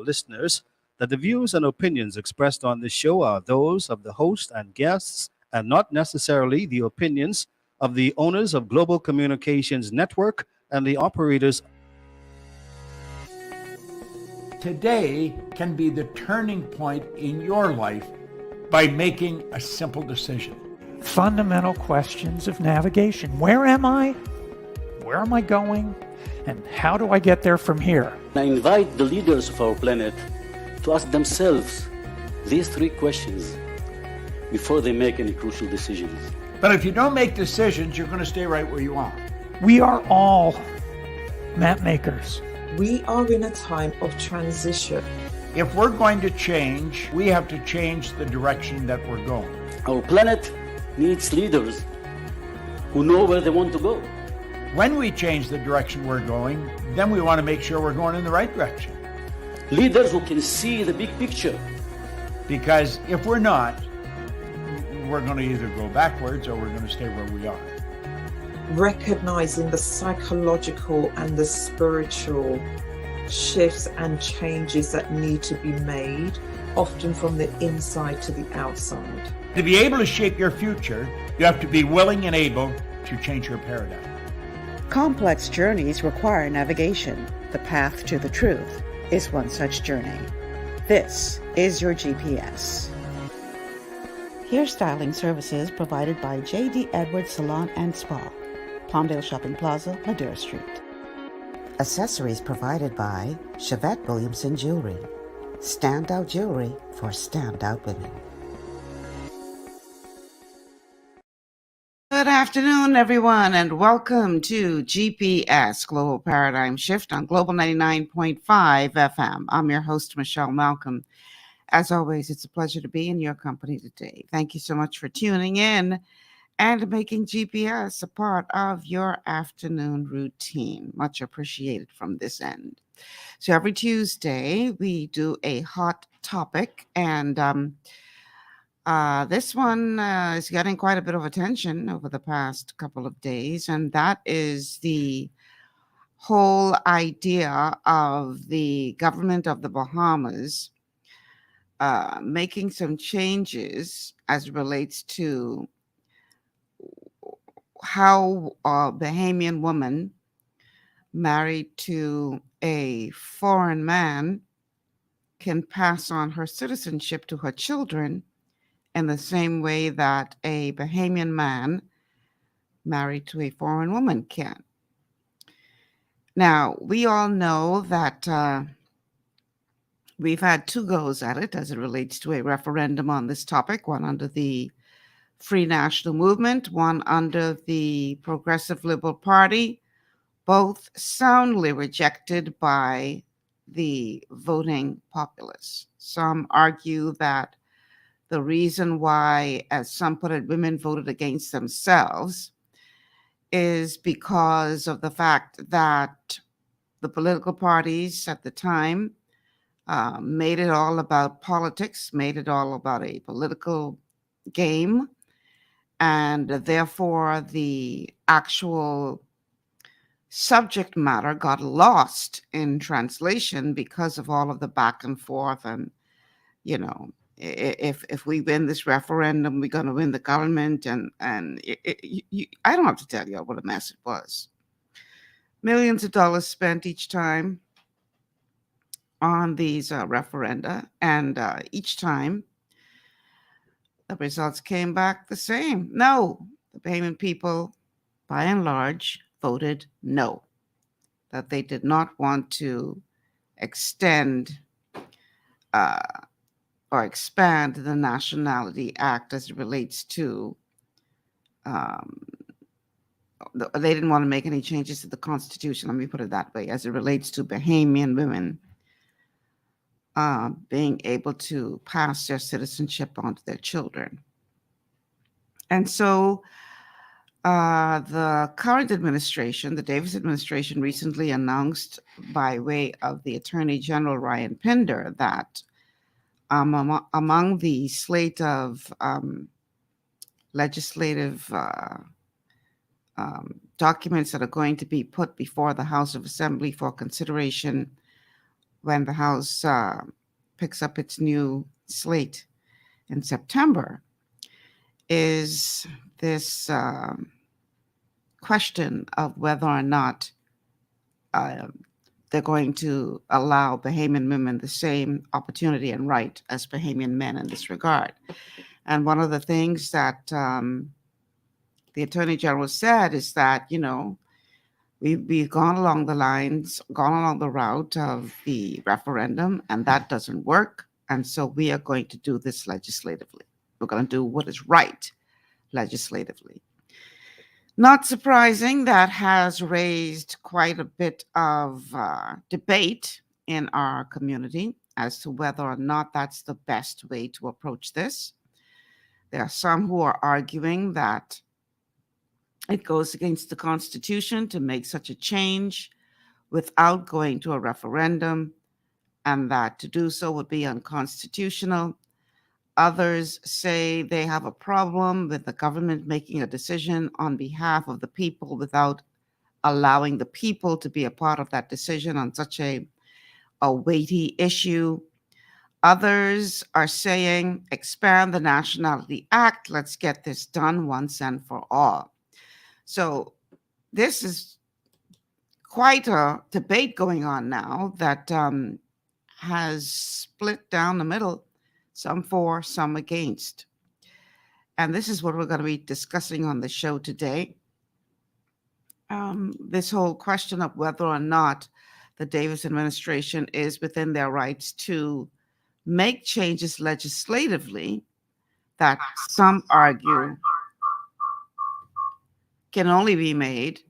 listeners that the views and opinions expressed on this show are those of the host and guests and not necessarily the opinions of the owners of Global Communications Network and the operators. Today can be the turning point in your life by making a simple decision. Fundamental questions of navigation. Where am I? Where am I going? And how do I get there from here? I invite the leaders of our planet to ask themselves these three questions before they make any crucial decisions. But if you don't make decisions, you're going to stay right where you are. We are all map makers. We are in a time of transition. If we're going to change, we have to change the direction that we're going. Our planet needs leaders who know where they want to go. When we change the direction we're going, then we want to make sure we're going in the right direction. Leaders who can see the big picture. Because if we're not, we're going to either go backwards or we're going to stay where we are. Recognizing the psychological and the spiritual shifts and changes that need to be made, often from the inside to the outside. To be able to shape your future, you have to be willing and able to change your paradigm. Complex journeys require navigation. The path to the truth is one such journey. This is your GPS. Hairstyling services provided by J.D. Edwards Salon and Spa, Palmdale Shopping Plaza, Madera Street. Accessories provided by Chevette Williamson Jewelry. Standout jewelry for standout women. Good afternoon, everyone, and welcome to GPS Global Paradigm Shift on Global 99.5 FM. I'm your host, Michelle Malcolm. As always, it's a pleasure to be in your company today. Thank you so much for tuning in and making GPS a part of your afternoon routine. Much appreciated from this end. So every Tuesday, we do a hot topic, and this one is getting quite a bit of attention over the past couple of days, and that is the whole idea of the government of the Bahamas making some changes as it relates to how a Bahamian woman married to a foreign man can pass on her citizenship to her children in the same way that a Bahamian man married to a foreign woman can. Now, we all know that we've had two goes at it as it relates to a referendum on this topic, one under the Free National Movement, one under the Progressive Liberal Party, both soundly rejected by the voting populace. Some argue that the reason why, as some put it, women voted against themselves is because of the fact that the political parties at the time made it all about politics, made it all about a political game, and therefore the actual subject matter got lost in translation because of all of the back and forth. And, you know, if we win this referendum, we're going to win the government. And I don't have to tell you what a mess it was. Millions of dollars spent each time on these referenda, and each time the results came back the same. No, the Bahamian people, by and large, voted no, that they did not want to extend or expand the Nationality Act as it relates to, they didn't want to make any changes to the Constitution, let me put it that way, as it relates to Bahamian women being able to pass their citizenship on to their children. And so the current administration, the Davis administration, recently announced by way of the Attorney General Ryan Pinder that among the slate of legislative documents that are going to be put before the House of Assembly for consideration when the House picks up its new slate in September, is this question of whether or not they're going to allow Bahamian women the same opportunity and right as Bahamian men in this regard. And one of the things that the Attorney General said is that, we've gone along the route of the referendum, and that doesn't work. And so we are going to do this legislatively. We're going to do what is right legislatively. Not surprising, that has raised quite a bit of debate in our community as to whether or not that's the best way to approach this. There are some who are arguing that it goes against the Constitution to make such a change without going to a referendum, and that to do so would be unconstitutional. Others say they have a problem with the government making a decision on behalf of the people without allowing the people to be a part of that decision on such a weighty issue. Others are saying, expand the Nationality Act. Let's get this done once and for all. So this is quite a debate going on now that has split down the middle, some for, some against. And this is what we're going to be discussing on the show today. This whole question of whether or not the Davis administration is within their rights to make changes legislatively that some argue can only be made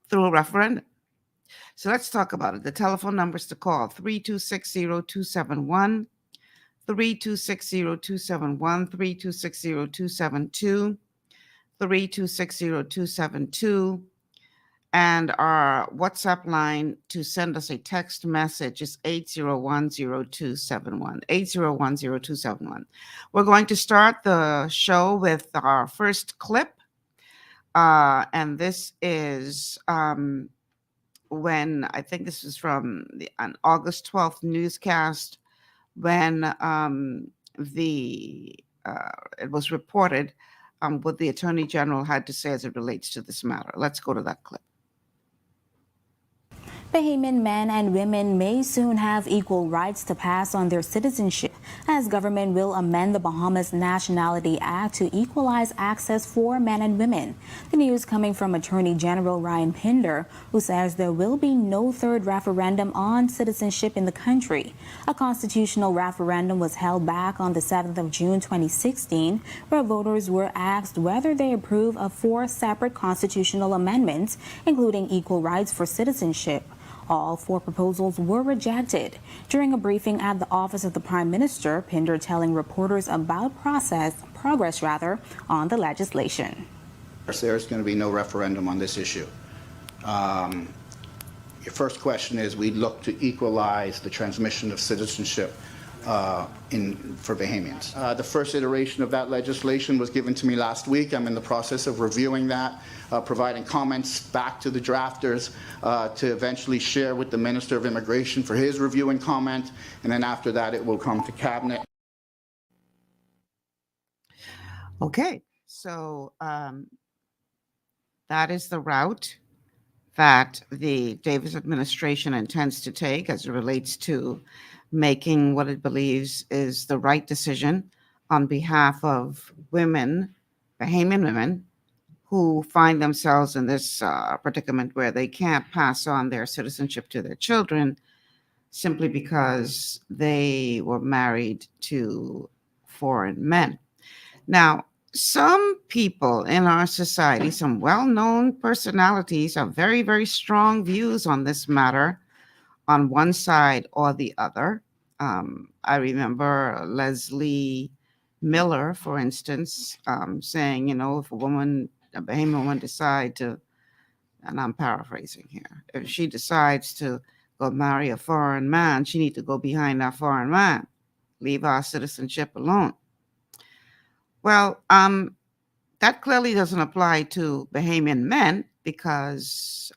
through a referendum. So let's talk about it. The telephone numbers to call, 3260271, 3260271, 3260272, 3260272. And our WhatsApp line to send us a text message is 8010271, 8010271. We're going to start the show with our first clip. And this is when, I think this is from an August 12th newscast, when it was reported what the Attorney General had to say as it relates to this matter. Let's go to that clip. Bahamian men and women may soon have equal rights to pass on their citizenship, as government will amend the Bahamas Nationality Act to equalize access for men and women. The news coming from Attorney General Ryan Pinder, who says there will be no third referendum on citizenship in the country. A constitutional referendum was held back on the 7th of June 2016, where voters were asked whether they approve of 4 separate constitutional amendments, including equal rights for citizenship. All 4 proposals were rejected. During a briefing at the office of the Prime Minister, Pinder telling reporters about progress on the legislation. There's going to be no referendum on this issue. Your first question is, we look to equalize the transmission of citizenship for Bahamians. The first iteration of that legislation was given to me last week. I'm in the process of reviewing that, providing comments back to the drafters to eventually share with the Minister of Immigration for his review and comment, and then after that it will come to Cabinet. Okay, so that is the route that the Davis administration intends to take as it relates to making what it believes is the right decision on behalf of women, Bahamian women, who find themselves in this predicament where they can't pass on their citizenship to their children simply because they were married to foreign men. Now, some people in our society, some well-known personalities, have very, very strong views on this matter, on one side or the other. I remember Leslie Miller, for instance, saying, if a Bahamian woman decide to, and I'm paraphrasing here, if she decides to go marry a foreign man, she need to go behind that foreign man, leave our citizenship alone. Well, that clearly doesn't apply to Bahamian men because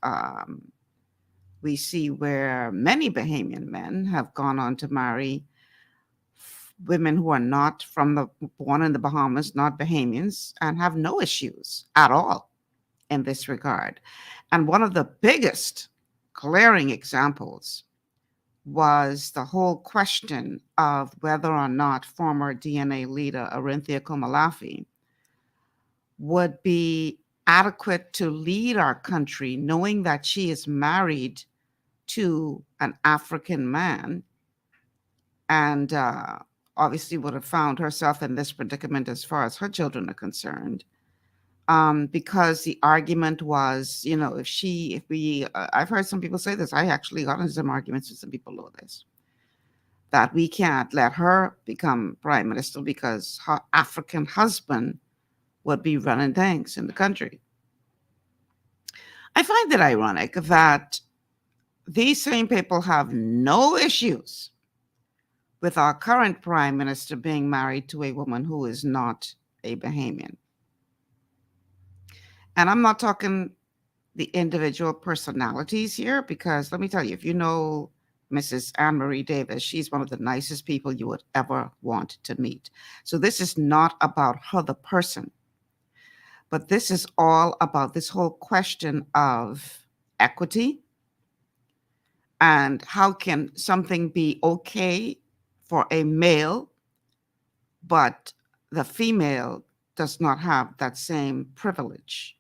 we see where many Bahamian men have gone on to marry women who are not born in the Bahamas, not Bahamians, and have no issues at all in this regard. And one of the biggest glaring examples was the whole question of whether or not former DNA leader Orinthia Komalafi would be adequate to lead our country, knowing that she is married to an African man and obviously would have found herself in this predicament as far as her children are concerned. Because the argument was, I've heard some people say this. I actually got into some arguments with some people over this, that we can't let her become prime minister because her African husband would be running things in the country. I find it ironic that these same people have no issues with our current prime minister being married to a woman who is not a Bahamian. And I'm not talking the individual personalities here, because let me tell you, if you know Mrs. Anne Marie Davis, she's one of the nicest people you would ever want to meet. So this is not about her, the person, but this is all about this whole question of equity and how can something be okay for a male, but the female does not have that same privilege.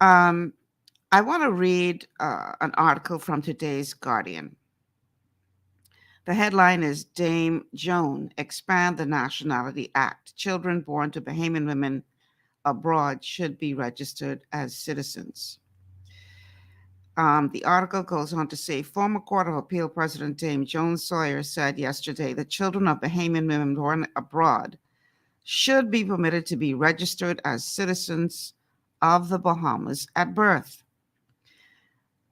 I want to read an article from today's Guardian. The headline is Dame Joan, Expand the Nationality Act. Children born to Bahamian women abroad should be registered as citizens. The article goes on to say, former Court of Appeal President Dame Joan Sawyer said yesterday that children of Bahamian women born abroad should be permitted to be registered as citizens of the Bahamas at birth.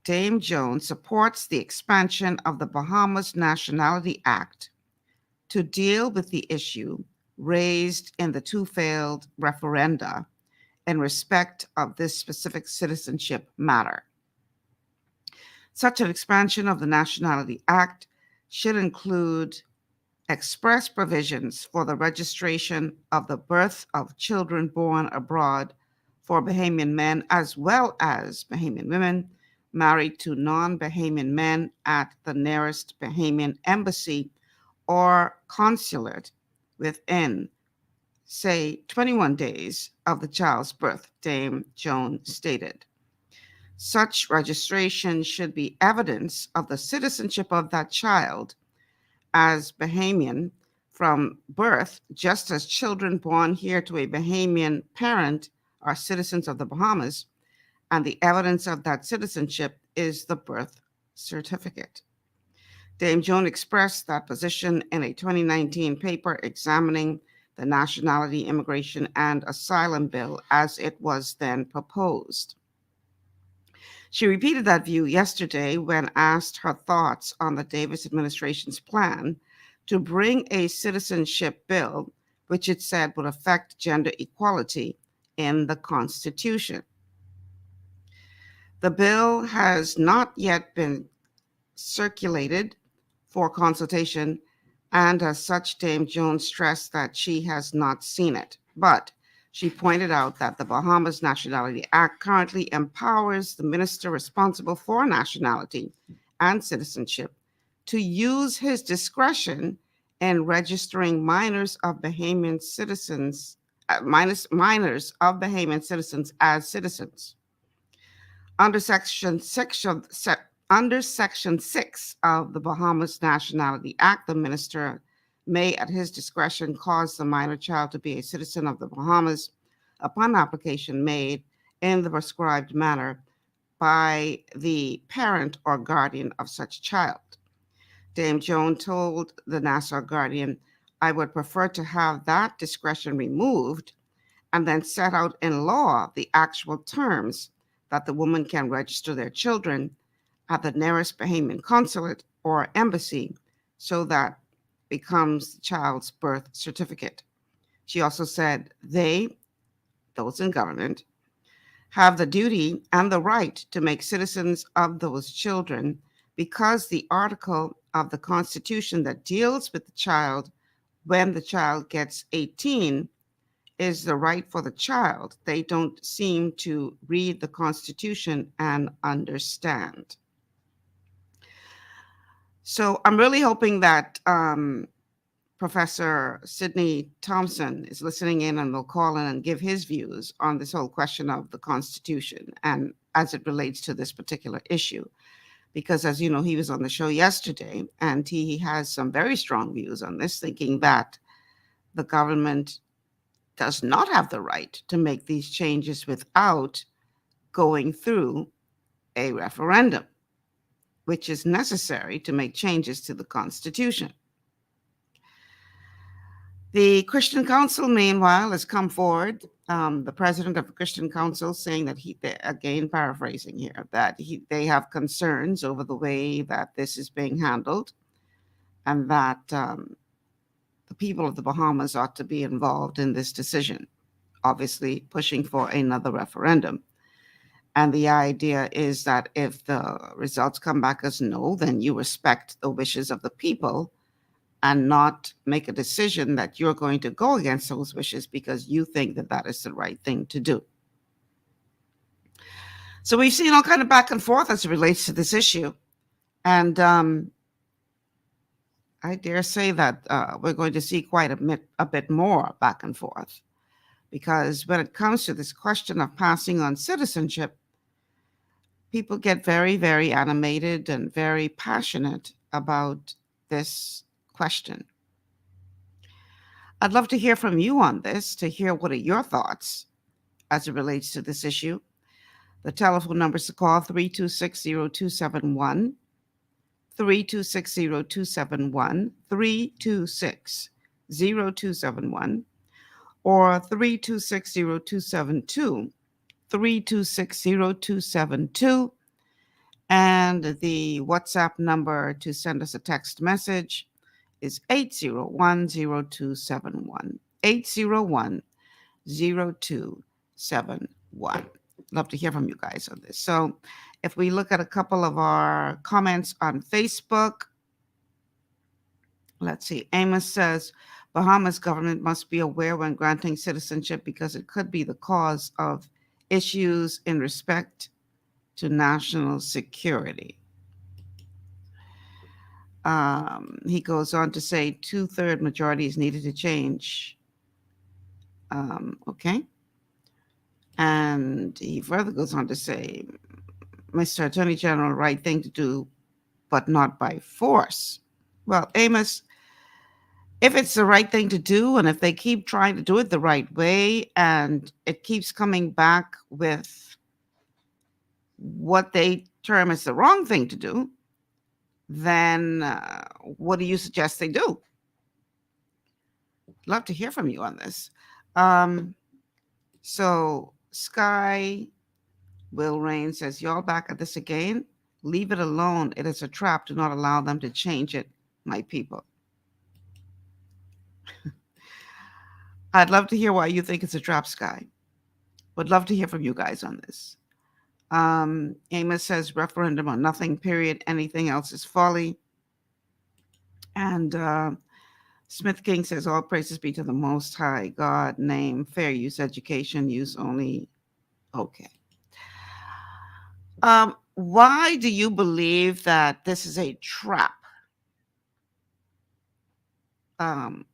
Dame Joan supports the expansion of the Bahamas Nationality Act to deal with the issue raised in the two failed referenda in respect of this specific citizenship matter. Such an expansion of the Nationality Act should include express provisions for the registration of the birth of children born abroad for Bahamian men as well as Bahamian women married to non-Bahamian men at the nearest Bahamian embassy or consulate within, say, 21 days of the child's birth, Dame Joan stated. Such registration should be evidence of the citizenship of that child as Bahamian from birth, just as children born here to a Bahamian parent are citizens of the Bahamas, and the evidence of that citizenship is the birth certificate. Dame Joan expressed that position in a 2019 paper examining the Nationality, Immigration, and Asylum Bill as it was then proposed. She repeated that view yesterday when asked her thoughts on the Davis administration's plan to bring a citizenship bill, which it said would affect gender equality in the Constitution. The bill has not yet been circulated for consultation, and as such, Dame Joan stressed that she has not seen it. But she pointed out that the Bahamas Nationality Act currently empowers the minister responsible for nationality and citizenship to use his discretion in registering minors of Bahamian citizens, minors of Bahamian citizens as citizens. Under Section 6 of the Bahamas Nationality Act, the minister may, at his discretion, cause the minor child to be a citizen of the Bahamas upon application made in the prescribed manner by the parent or guardian of such child. Dame Joan told the Nassau Guardian, I would prefer to have that discretion removed and then set out in law the actual terms that the woman can register their children at the nearest Bahamian consulate or embassy so that becomes the child's birth certificate. She also said those in government, have the duty and the right to make citizens of those children, because the article of the Constitution that deals with the child when the child gets 18 is the right for the child. They don't seem to read the Constitution and understand. So I'm really hoping that Professor Sidney Thompson is listening in and will call in and give his views on this whole question of the Constitution and as it relates to this particular issue. Because, as you know, he was on the show yesterday and he has some very strong views on this, thinking that the government does not have the right to make these changes without going through a referendum, which is necessary to make changes to the Constitution. The Christian Council, meanwhile, has come forward, the president of the Christian Council saying that again, paraphrasing here, that they have concerns over the way that this is being handled and that the people of the Bahamas ought to be involved in this decision, obviously pushing for another referendum. And the idea is that if the results come back as no, then you respect the wishes of the people and not make a decision that you're going to go against those wishes because you think that that is the right thing to do. So we've seen all kind of back and forth as it relates to this issue. And I dare say that we're going to see quite a bit more back and forth, because when it comes to this question of passing on citizenship, people get very, very animated and very passionate about this question. I'd love to hear from you on this, to hear what are your thoughts as it relates to this issue. The telephone numbers to call 326-0271, 326-0271, 326-0271, or 326-0272, 326-0272, and the WhatsApp number to send us a text message is 801-0271, 801-0271. Love to hear from you guys on this. So if we look at a couple of our comments on Facebook, let's see. Amos says, Bahamas government must be aware when granting citizenship because it could be the cause of issues in respect to national security. He goes on to say 2/3 majority is needed to change. Okay. And he further goes on to say, Mr. Attorney General, right thing to do, but not by force. Well, Amos, if it's the right thing to do, and if they keep trying to do it the right way, and it keeps coming back with what they term as the wrong thing to do, then what do you suggest they do? Love to hear from you on this. So Sky Will Rain says, y'all back at this again? Leave it alone. It is a trap. Do not allow them to change it, my people. I'd love to hear why you think it's a trap, Sky. Would love to hear from you guys on this. Amos says referendum on nothing, period. Anything else is folly. And Smith King says all praises be to the Most High God, name, fair use, education, use only. Okay. Why do you believe that this is a trap?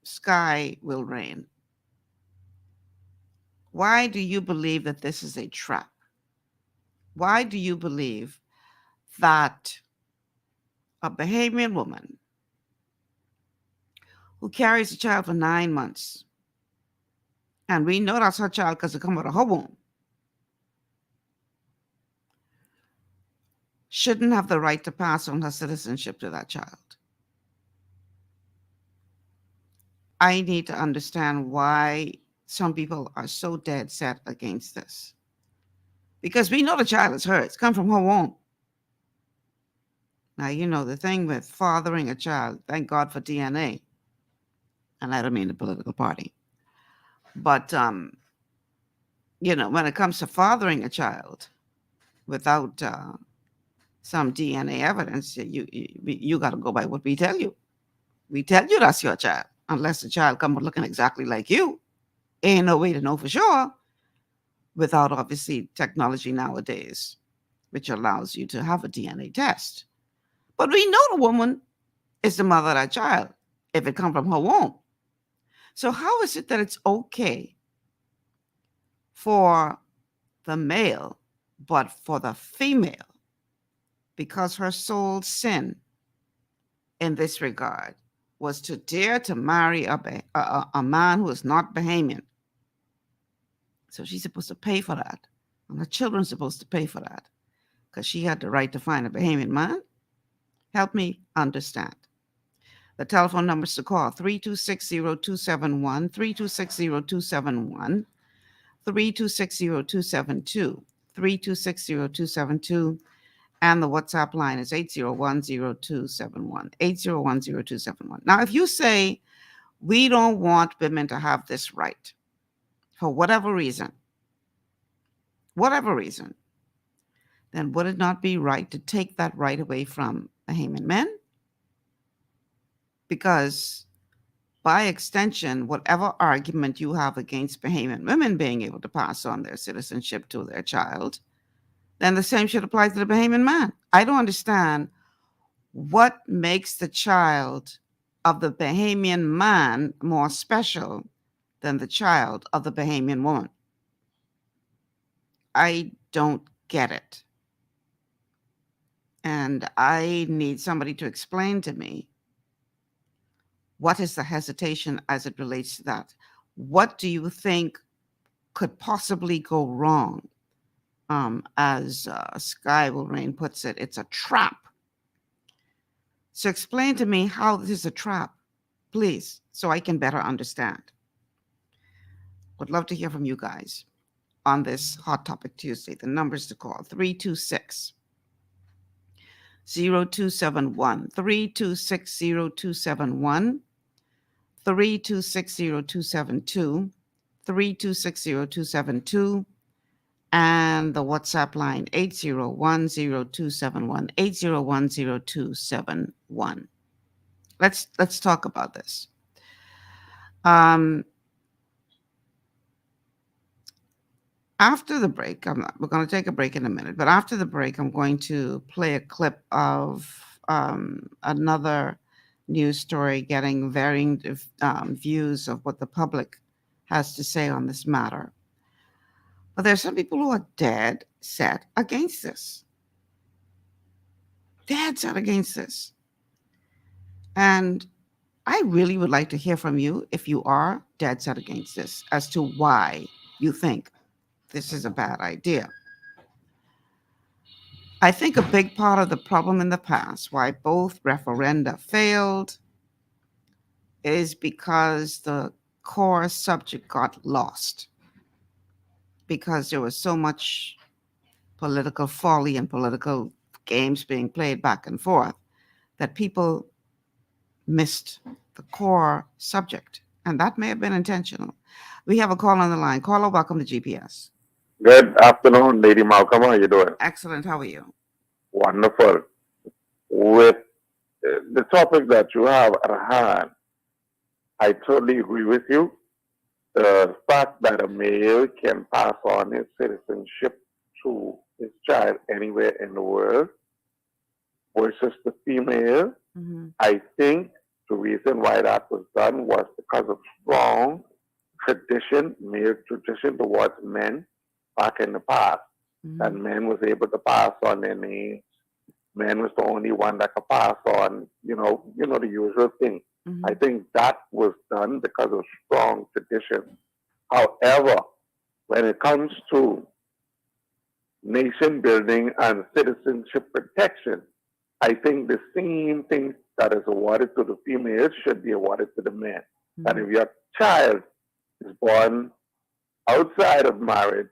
Sky Will Rain. Why do you believe that this is a trap? Why do you believe that a Bahamian woman who carries a child for 9 months, and we know that's her child because it come out of her womb, shouldn't have the right to pass on her citizenship to that child? I need to understand why some people are so dead set against this. Because we know the child is hers. It's come from her womb. Now, you know, the thing with fathering a child, thank God for DNA. And I don't mean the political party. But, when it comes to fathering a child without some DNA evidence, you got to go by what we tell you. We tell you that's your child, unless the child comes looking exactly like you. Ain't no way to know for sure without obviously technology nowadays, which allows you to have a DNA test. But we know the woman is the mother of that child if it comes from her womb. So how is it that it's okay for the male, but for the female, because her sole sin in this regard was to dare to marry a man who is not Bahamian? So she's supposed to pay for that. And her children's supposed to pay for that because she had the right to find a Bahamian man. Help me understand. The telephone numbers to call 3260271, 3260271, 3260272, 3260272, and the WhatsApp line is 8010271, 8010271. Now, if you say we don't want women to have this right for whatever reason, then would it not be right to take that right away from Bahamian men? Because by extension, whatever argument you have against Bahamian women being able to pass on their citizenship to their child, then the same should apply to the Bahamian man. I don't understand what makes the child of the Bahamian man more special than the child of the Bahamian woman. I don't get it. And I need somebody to explain to me what is the hesitation as it relates to that. What do you think could possibly go wrong? As Sky Will Rain puts it, it's a trap. So explain to me how this is a trap, please, so I can better understand. Would love to hear from you guys on this Hot Topic Tuesday. The numbers to call, 326 0271, 326 0271, 326 0272, 326 0272, and the WhatsApp line 8010271, 8010271. Let's talk about this. After the break, we're going to take a break in a minute, but after the break, I'm going to play a clip of another news story getting varying views of what the public has to say on this matter. But there are some people who are dead set against this. Dead set against this. And I really would like to hear from you if you are dead set against this, as to why you think this is a bad idea. I think a big part of the problem in the past, why both referenda failed, is because the core subject got lost. Because there was so much political folly and political games being played back and forth that people missed the core subject. And that may have been intentional. We have a call on the line. Caller, welcome to GPS. Good afternoon, Lady Malcolm. How are you doing? Excellent. How are you? Wonderful. With the topic that you have at hand, I totally agree with you. The fact that a male can pass on his citizenship to his child anywhere in the world versus the female, I think the reason why that was done was because of strong tradition, male tradition towards men back in the past. And men was able to pass on their names. Men was the only one that could pass on, the usual thing. I think that was done because of strong tradition. However, when it comes to nation building and citizenship protection, I think the same thing that is awarded to the females should be awarded to the men. That if your child is born outside of marriage,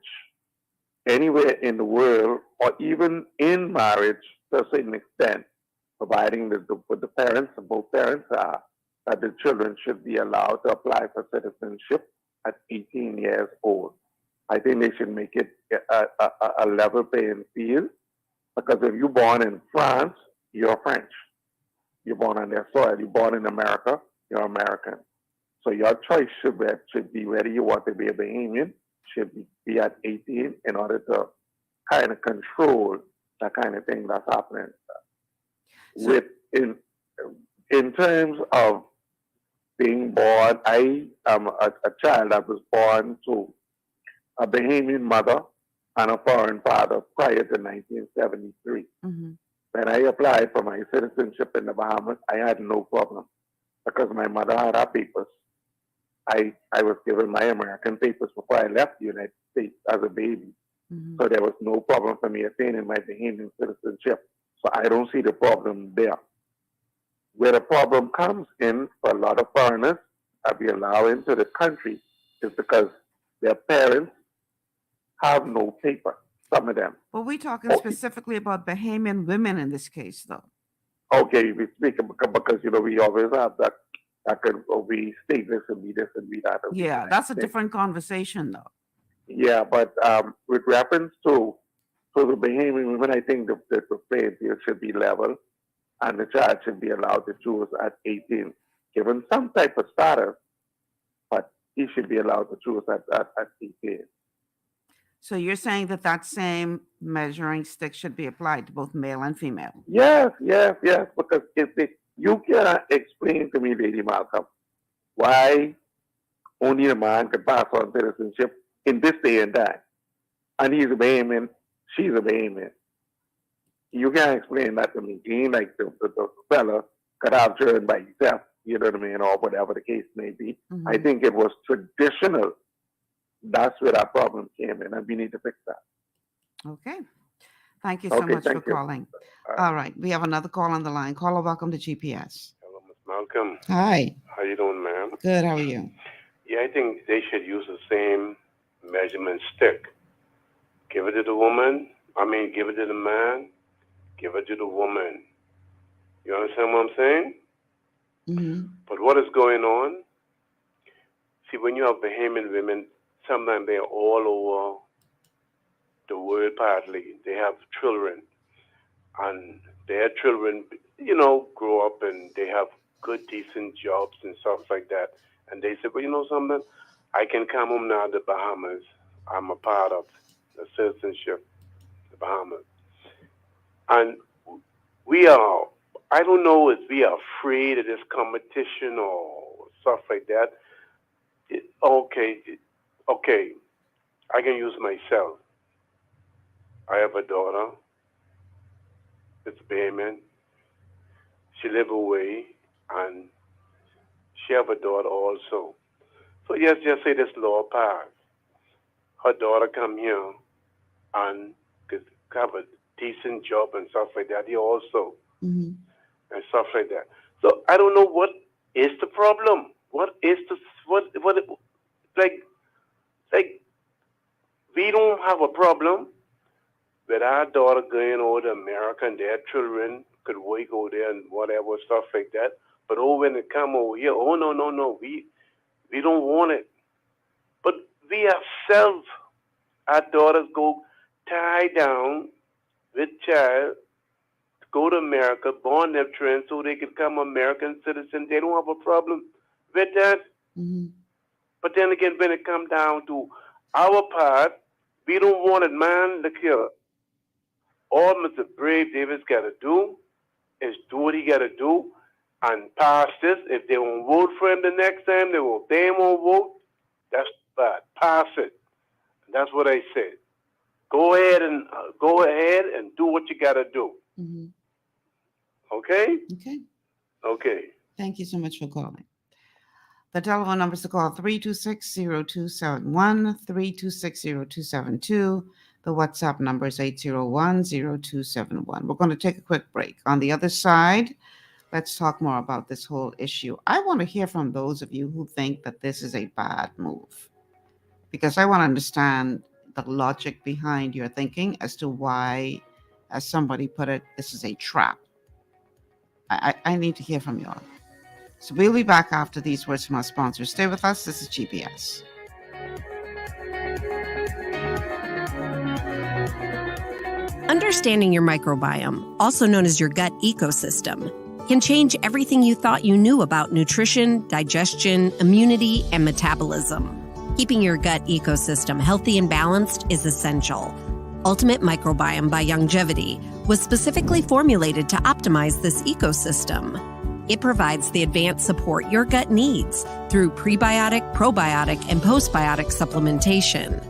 anywhere in the world, or even in marriage to a certain extent, providing that the parents, both parents are, that the children should be allowed to apply for citizenship at 18 years old. I think they should make it a level playing field, because if you're born in France, you're French. You're born on their soil. You're born in America, you're American. So your choice should be whether you want to be a Bahamian, should be at 18 in order to kind of control that kind of thing that's happening. So- In terms of being born, I am a child that was born to a Bahamian mother and a foreign father prior to 1973. Mhm. When I applied for my citizenship in the Bahamas, I had no problem because my mother had her papers. I was given my American papers before I left the United States as a baby. Mhm. So there was no problem for me attaining my Bahamian citizenship. So I don't see the problem there. Where the problem comes in for a lot of foreigners that we allow into the country is because their parents have no paper, some of them. But we're talking Oh. specifically about Bahamian women in this case, though. Okay, we speak because we always have that could be stateless and be this and be that. And be Yeah, that that's a thing. different conversation, though. Yeah, but with reference to the Bahamian women, I think the playing field should be level, and the child should be allowed to choose at 18, given some type of status, but he should be allowed to choose at 18. So you're saying that that same measuring stick should be applied to both male and female? Yes, because you cannot explain to me, Lady Malcolm, why only a man can pass on citizenship in this day and time. And he's a Bahamian, she's a Bahamian. You can't explain that to me. He ain't like the fella could have children by himself, you know what I mean, or whatever the case may be. Mhm. I think it was traditional. That's where that problem came in, and we need to fix that. Okay. Thank you so Okay, much for thank you. calling. All right. We have another call on the line. Caller, welcome to GPS. Hello, Ms. Malcolm. Hi. How you doing, ma'am? Good. How are you? Yeah, I think they should use the same measurement stick. Give it to the woman. Give it to the man. Give it to the woman. You understand what I'm saying? Mm-hmm. But what is going on? See, when you have Bahamian women, sometimes they're all over the world partly. They have children. And their children, grow up and they have good, decent jobs and stuff like that. And they say, well, you know something? I can come home now to the Bahamas. I'm a part of the citizenship, the Bahamas. And I don't know if we are afraid of this competition or stuff like that. Okay, I can use myself. I have a daughter. It's Bahamian. She live away, and she have a daughter also. So yes, just say this law passed. Her daughter come here and could have a decent job and stuff like that. He also Mm-hmm. and stuff like that. So I don't know what is the problem. What is the like we don't have a problem with our daughter going over to America and their children could work over there and whatever stuff like that. But when it come over here, no, we don't want it. But we ourselves, our daughters go tie down with child, go to America, born their children so they can become American citizens. They don't have a problem with that. Mm-hmm. But then again, when it comes down to our part, we don't want it, man. Look here. All Mr. Brave Davis got to do is do what he got to do and pass this. If they won't vote for him the next time, they won't vote. That's bad. Pass it. That's what I said. Go ahead and do what you got to do. Mm-hmm. Okay? Okay. Okay. Thank you so much for calling. The telephone numbers to call 326-0271, 326-0272. The WhatsApp number is 801-0271. We're going to take a quick break. On the other side, let's talk more about this whole issue. I want to hear from those of you who think that this is a bad move, because I want to understand the logic behind your thinking as to why, as somebody put it, this is a trap. I need to hear from you all. So we'll be back after these words from our sponsors. Stay with us. This is GPS. Understanding your microbiome, also known as your gut ecosystem, can change everything you thought you knew about nutrition, digestion, immunity, and metabolism. Keeping your gut ecosystem healthy and balanced is essential. Ultimate Microbiome by Longevity was specifically formulated to optimize this ecosystem. It provides the advanced support your gut needs through prebiotic, probiotic, and postbiotic supplementation.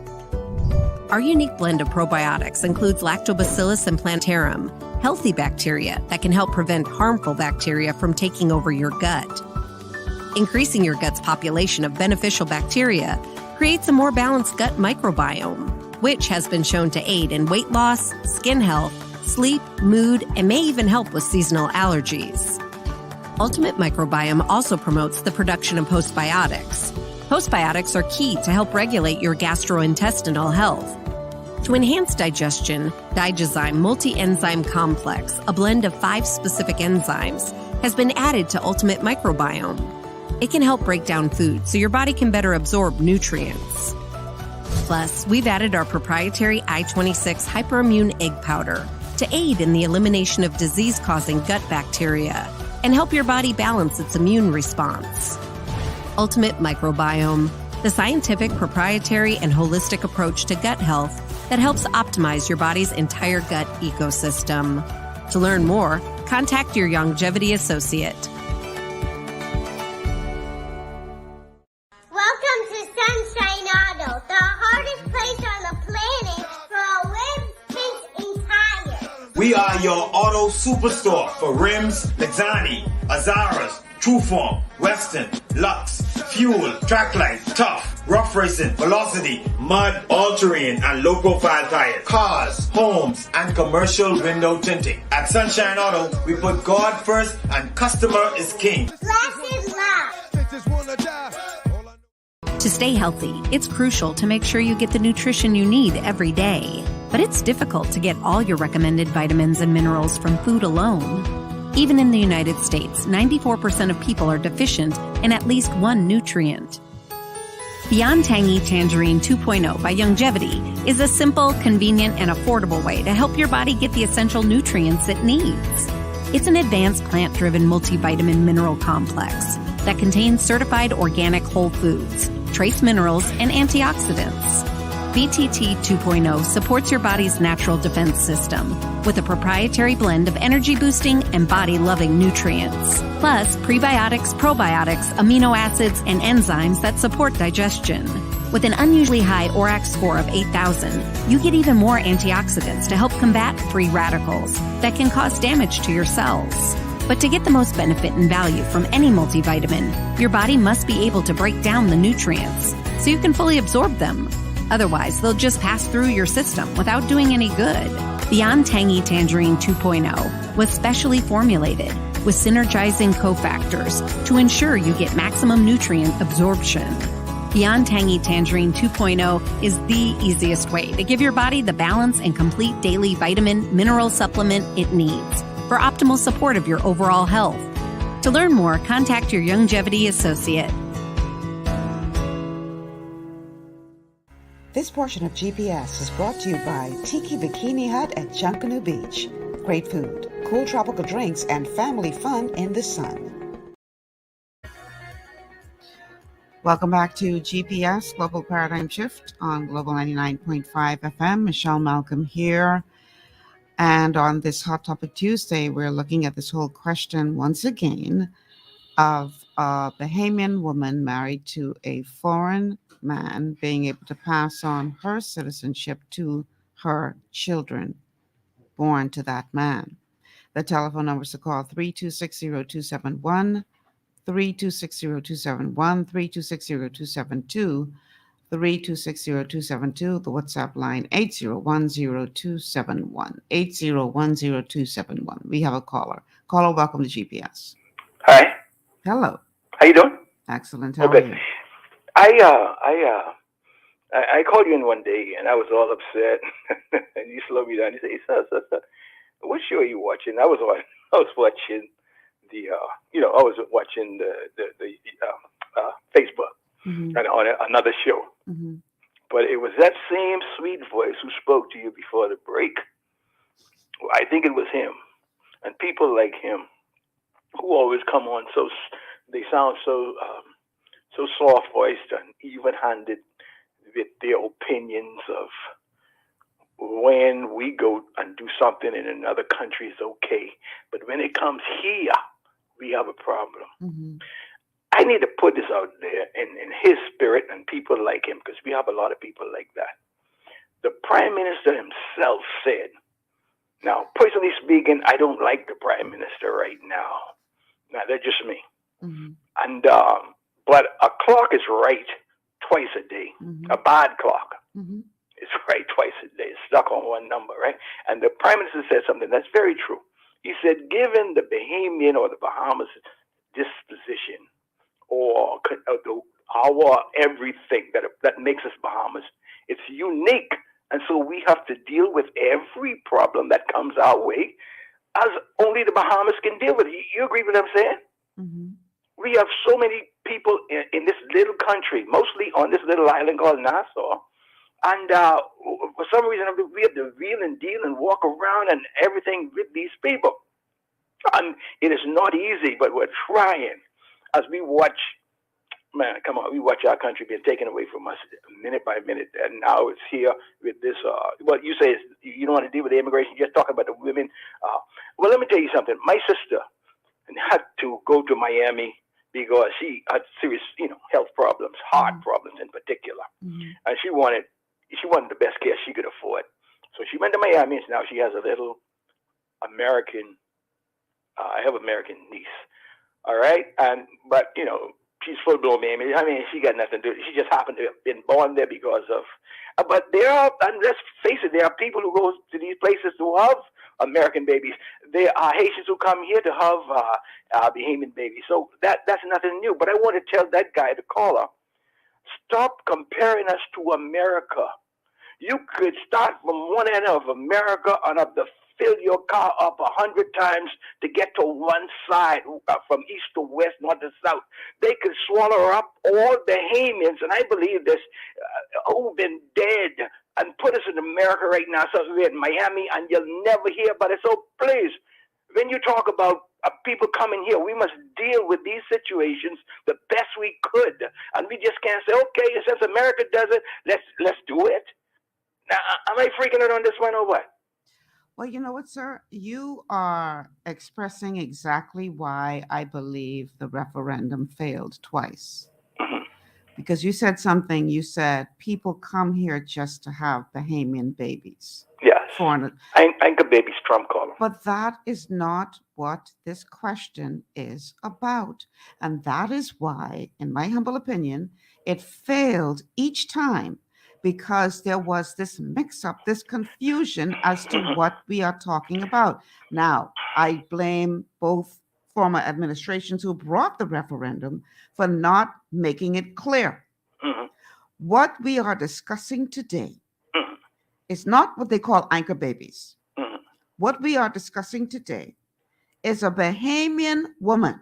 Our unique blend of probiotics includes Lactobacillus and Plantarum, healthy bacteria that can help prevent harmful bacteria from taking over your gut. Increasing your gut's population of beneficial bacteria creates a more balanced gut microbiome, which has been shown to aid in weight loss, skin health, sleep, mood, and may even help with seasonal allergies. Ultimate Microbiome also promotes the production of postbiotics. Postbiotics are key to help regulate your gastrointestinal health. To enhance digestion, Digizyme Multi-Enzyme Complex, a blend of 5 specific enzymes, has been added to Ultimate Microbiome. It can help break down food so your body can better absorb nutrients. Plus, we've added our proprietary I-26 hyperimmune egg powder to aid in the elimination of disease-causing gut bacteria and help your body balance its immune response. Ultimate Microbiome, the scientific, proprietary, and holistic approach to gut health that helps optimize your body's entire gut ecosystem. To learn more, contact your Longevity associate. Welcome to Sunshine Auto, the hardest place on the planet for a rim fix and tires. We are your auto superstore for rims, Lexani, Azaras, Trueform, Western, Lux, Fuel, Tracklight, Tough, Rough Racing, Velocity, Mud, All-Terrain, and low-profile tires, cars, homes, and commercial window tinting. At Sunshine Auto, we put God first and customer is king. Glasses love. To stay healthy, it's crucial to make sure you get the nutrition you need every day. But it's difficult to get all your recommended vitamins and minerals from food alone. Even in the United States, 94% of people are deficient in at least one nutrient. Beyond Tangy Tangerine 2.0 by Longevity is a simple, convenient, and affordable way to help your body get the essential nutrients it needs. It's an advanced plant-driven multivitamin mineral complex that contains certified organic whole foods, trace minerals, and antioxidants. BTT 2.0 supports your body's natural defense system with a proprietary blend of energy-boosting and body-loving nutrients, plus prebiotics, probiotics, amino acids, and enzymes that support digestion. With an unusually high ORAC score of 8,000, you get even more antioxidants to help combat free radicals that can cause damage to your cells. But to get the most benefit and value from any multivitamin, your body must be able to break down the nutrients so you can fully absorb them. Otherwise, they'll just pass through your system without doing any good. Beyond Tangy Tangerine 2.0 was specially formulated with synergizing cofactors to ensure you get maximum nutrient absorption. Beyond Tangy Tangerine 2.0 is the easiest way to give your body the balance and complete daily vitamin mineral supplement it needs for optimal support of your overall health. To learn more, contact your Longevity associate. This portion of GPS is brought to you by Tiki Bikini Hut at Junkanoo Beach. Great food, cool tropical drinks, and family fun in the sun. Welcome back to GPS Global Paradigm Shift on Global 99.5 FM. Michelle Malcolm here. And on this Hot Topic Tuesday, we're looking at this whole question once again of a Bahamian woman married to a foreign man being able to pass on her citizenship to her children born to that man. The telephone numbers to call 3260271, 3260271, 3260272, 3260272, the WhatsApp line 8010271, 8010271. We have a caller. Caller, welcome to GPS. Hi. Hello. How you doing? Excellent. How are you? I called you in one day and I was all upset, and you slowed me down. You said, hey, sir, what show are you watching? I was watching the Facebook and on another show. Mm-hmm. But it was that same sweet voice who spoke to you before the break I think it was him, and people like him who always come on they sound so soft voiced and even handed with their opinions of when we go and do something in another country is okay, but when it comes here, we have a problem. Mm-hmm. I need to put this out there in his spirit and people like him, because we have a lot of people like that. The Prime Minister himself said, now, personally speaking, I don't like the Prime Minister right now. Now, that's just me. Mm-hmm. And but a clock is right twice a day. Mm-hmm. A bad clock Mm-hmm. is right twice a day. It's stuck on one number, right? And the Prime Minister said something that's very true. He said, given the Bahamian or the Bahamas disposition, or our everything that makes us Bahamas, it's unique, and so we have to deal with every problem that comes our way as only the Bahamas can deal with. You agree with what I'm saying? Mm-hmm. We have so many people in this little country, mostly on this little island called Nassau, and for some reason we have to wheel and deal and walk around and everything with these people, and it is not easy, but we're trying. As we watch, man, come on, we watch our country being taken away from us minute by minute, and now it's here with this. Well, you say you don't want to deal with the immigration, you're just talking about the women. Well, let me tell you something. My sister had to go to Miami because she had serious, health problems, heart problems in particular, and she wanted the best care she could afford. So she went to Miami, and now she has a little American. I have an American niece. All right, but she's full blown baby. I mean, she got nothing to do. She just happened to have been born there because of. But there are, and let's face it, there are people who go to these places to have American babies. There are Haitians who come here to have Bahamian babies. So that's nothing new. But I want to tell that guy, the caller, stop comparing us to America. You could start from one end of America and up to fill your car up 100 times to get to one side, from east to west, north to south. They could swallow up all Bahamians, and I believe this, who've been dead, and put us in America right now. So we're in Miami, and you'll never hear about it. So please, when you talk about people coming here, we must deal with these situations the best we could, and we just can't say, okay, since America does it, let's do it. Now, am I freaking out on this one or what? Well, you know what, sir? You are expressing exactly why I believe the referendum failed twice. Because you said something, you said people come here just to have Bahamian babies. Yes. Anchor babies, Trump call them. But that is not what this question is about. And that is why, in my humble opinion, it failed each time. Because there was this mix-up, this confusion as to what we are talking about. Now, I blame both former administrations who brought the referendum for not making it clear. What we are discussing today is not what they call anchor babies. What we are discussing today is a Bahamian woman.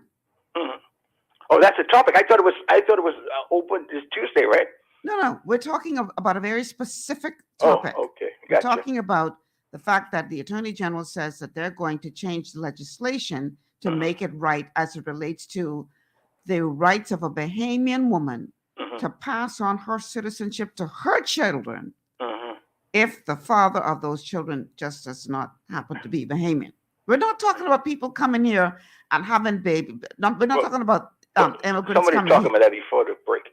Oh, that's a topic. I thought it was open this Tuesday, right? No. We're talking about a very specific topic. Oh, okay. We're Gotcha. talking about the fact that the Attorney General says that they're going to change the legislation to make it right as it relates to the rights of a Bahamian woman to pass on her citizenship to her children if the father of those children just does not happen to be Bahamian. We're not talking about people coming here and having babies. We're not talking about immigrants somebody coming talking here. about that before the break.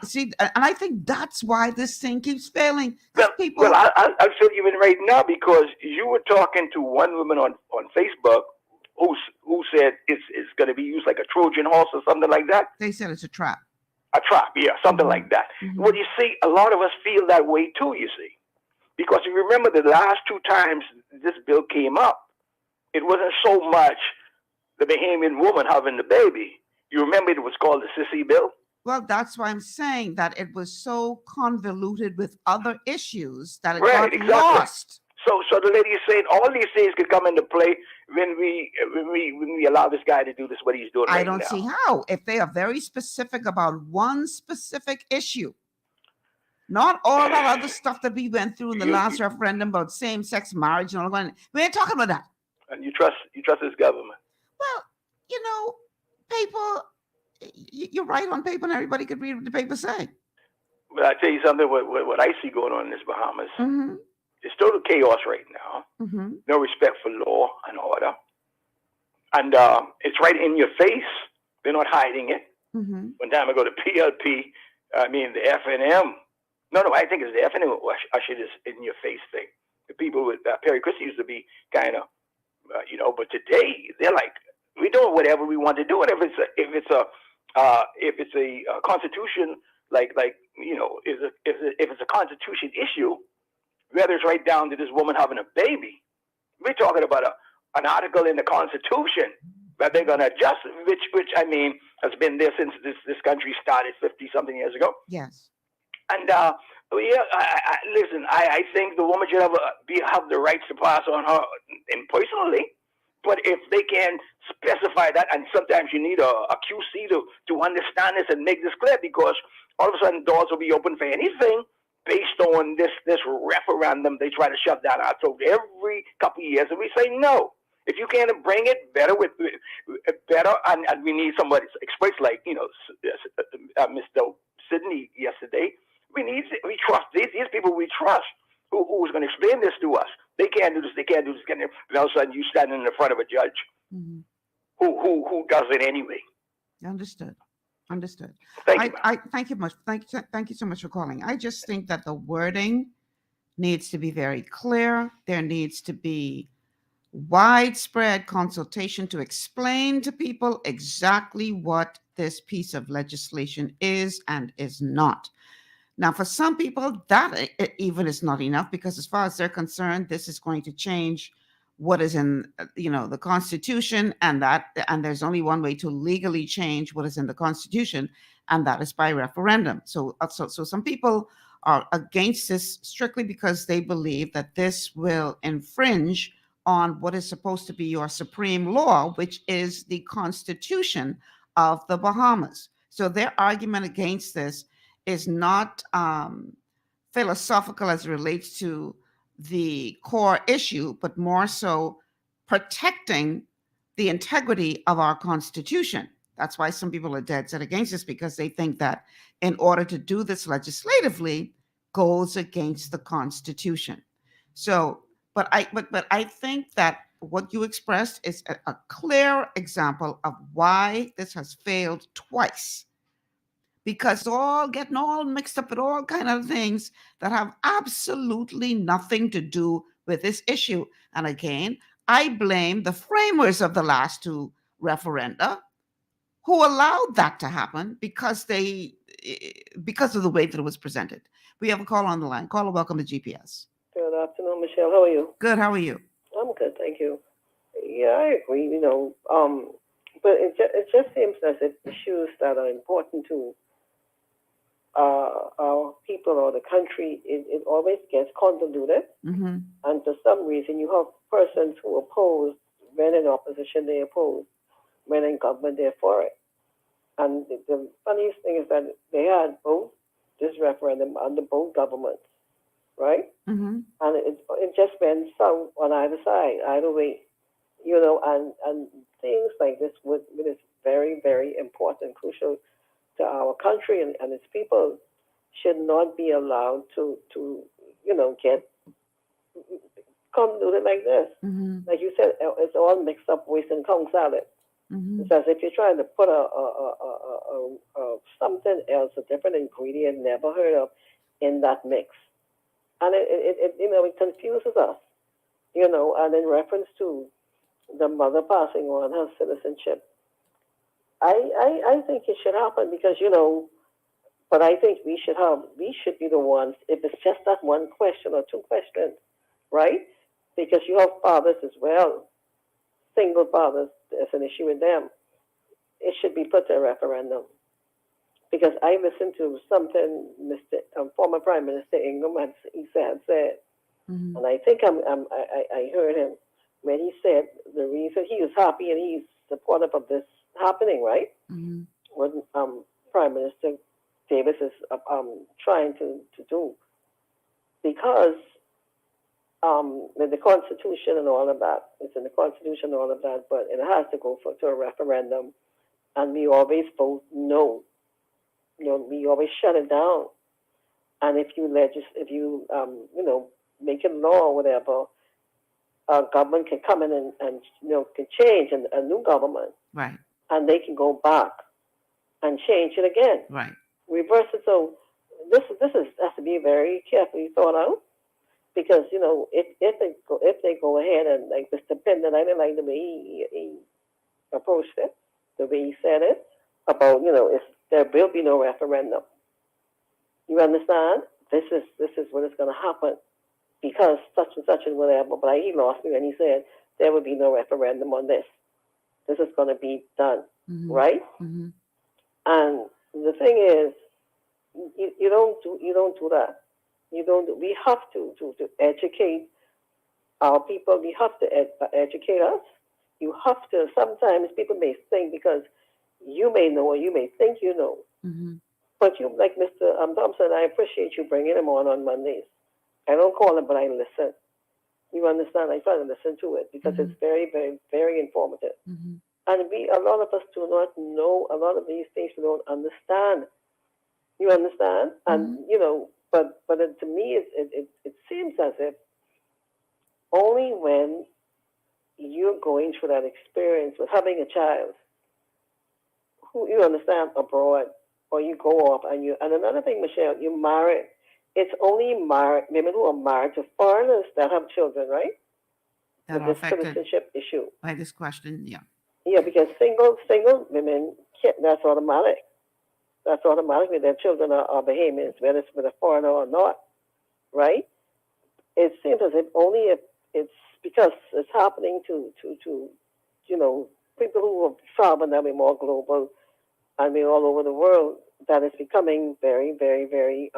See, and I think that's why this thing keeps failing. Well, I'll fill you in right now, because you were talking to one woman on Facebook who said it's going to be used like a Trojan horse or something like that. They said it's a trap. A trap, yeah, something like that. Well, you see, a lot of us feel that way too, you see. Because you remember the last two times this bill came up, it wasn't so much the Bahamian woman having the baby. You remember it was called the Sissy bill? Well, that's why I'm saying that it was so convoluted with other issues that it Right, got exactly. lost. So the lady is saying all these things could come into play when we allow this guy to do this, what he's doing right now. I don't see how. If they are very specific about one specific issue, Not all that other stuff that we went through in the last referendum about same-sex marriage and all that. We ain't talking about that. And you trust this government. Well, you know, paper, you're right on paper, and everybody could read what the paper say. But I tell you something, what I see going on in this Bahamas, Mm-hmm. it's total chaos right now. Mm-hmm. No respect for law and order. And it's right in your face. They're not hiding it. Mm-hmm. One time ago, the PLP, the FNM. No, I think it's the FNM who ushered this in your face thing. The people with Perry Christie used to be kind of, but today they're like, we do whatever we want to do. And if it's a constitution, if it's a constitution issue, whether it's right down to this woman having a baby, we're talking about an article in the Constitution that they're going to adjust, which I mean has been there since this country started 50-something years ago. Yes. And listen, I think the woman should have the rights to pass on her personally. But if they can specify that, and sometimes you need a QC to understand this and make this clear, because all of a sudden doors will be open for anything based on this referendum they try to shove down our throat every couple of years, and we say no. If you can't bring it better and we need somebody express like Mr. Sydney yesterday. We trust these people. We trust who's going to explain this to us. They can't do this. They can't do this. And all of a sudden, you standing in the front of a judge who does it anyway. Understood. Thank you. I thank you much. Thank you so much for calling. I just think that the wording needs to be very clear. There needs to be widespread consultation to explain to people exactly what this piece of legislation is and is not. Now, for some people, that even is not enough, because as far as they're concerned, this is going to change what is in, the Constitution, and there's only one way to legally change what is in the Constitution, and that is by referendum. So some people are against this strictly because they believe that this will infringe on what is supposed to be your supreme law, which is the Constitution of the Bahamas. So their argument against this is not philosophical as it relates to the core issue, but more so protecting the integrity of our Constitution. That's why some people are dead set against this, because they think that in order to do this legislatively goes against the Constitution. So, but I think that what you expressed is a clear example of why this has failed twice. Because getting all mixed up with all kind of things that have absolutely nothing to do with this issue. And again, I blame the framers of the last two referenda who allowed that to happen because of the way that it was presented. We have a call on the line. Caller, welcome to GPS. Good afternoon, Michelle. How are you? Good. How are you? I'm good, thank you. Yeah, I agree. But it just seems as if issues that are important to our people or the country, it always gets convoluted. Mm-hmm. And for some reason, you have persons who oppose. When in opposition, they oppose. When in government, they're for it. And the funniest thing is that they had both this referendum under both governments, right? Mm-hmm. And it just went some on either side, either way, and things like this is very, very important, crucial to our country and its people, should not be allowed to get convoluted like this. Mm-hmm. Like you said, it's all mixed up waste and conch salad. Mm-hmm. It's as if you're trying to put something else, a different ingredient never heard of, in that mix, and it confuses us, And in reference to the mother passing on her citizenship, I think it should happen because but I think we should be the ones, if it's just that one question or two questions, right? Because you have fathers as well, single fathers. There's an issue with them. It should be put to a referendum. Because I listened to something former Prime Minister Ingham had said, mm-hmm. and I think I heard him when he said the reason he was happy and he's supportive of this happening, right? Mm-hmm. Was Prime Minister Davis is trying to do, because with the Constitution and all of that, it's in the Constitution and all of that, but it has to go to a referendum, and we always vote no. We always shut it down. And if you make it law or whatever, government can come in and can change, and a new government, Right. and they can go back and change it again. Right. Reverse it. So this has to be very carefully thought out, because if they go ahead and, like Mr. Pender, I didn't like the way he approached it, the way he said it about if there will be no referendum. You understand? This is what is going to happen, because such and such and whatever. But he lost me when he said there will be no referendum on this. This is going to be done, right? Mm-hmm. And the thing is, you don't do that. We have to educate our people. We have to educate us. You have to. Sometimes people may think, because you may know or you may think you know, but you, like Mr. Thompson, I appreciate you bringing him on Mondays. I don't call him, but I listen. You understand? I try to listen to it, because it's very, very, very informative. And a lot of us do not know a lot of these things. We don't understand. You understand? And but to me, it seems as if only when you're going through that experience with having a child, who you understand, abroad, or you go off and another thing, Michelle, you married. It's only women who are married to foreigners that have children, right? That With are this affected citizenship issue. by this question, yeah. Yeah, because single women, that's automatic. That's automatic with their children are Bahamians, whether it's with a foreigner or not, right? It seems as if only if it's because it's happening to people who are traveling, that we're more global and we're all over the world, that it's becoming very, very, very,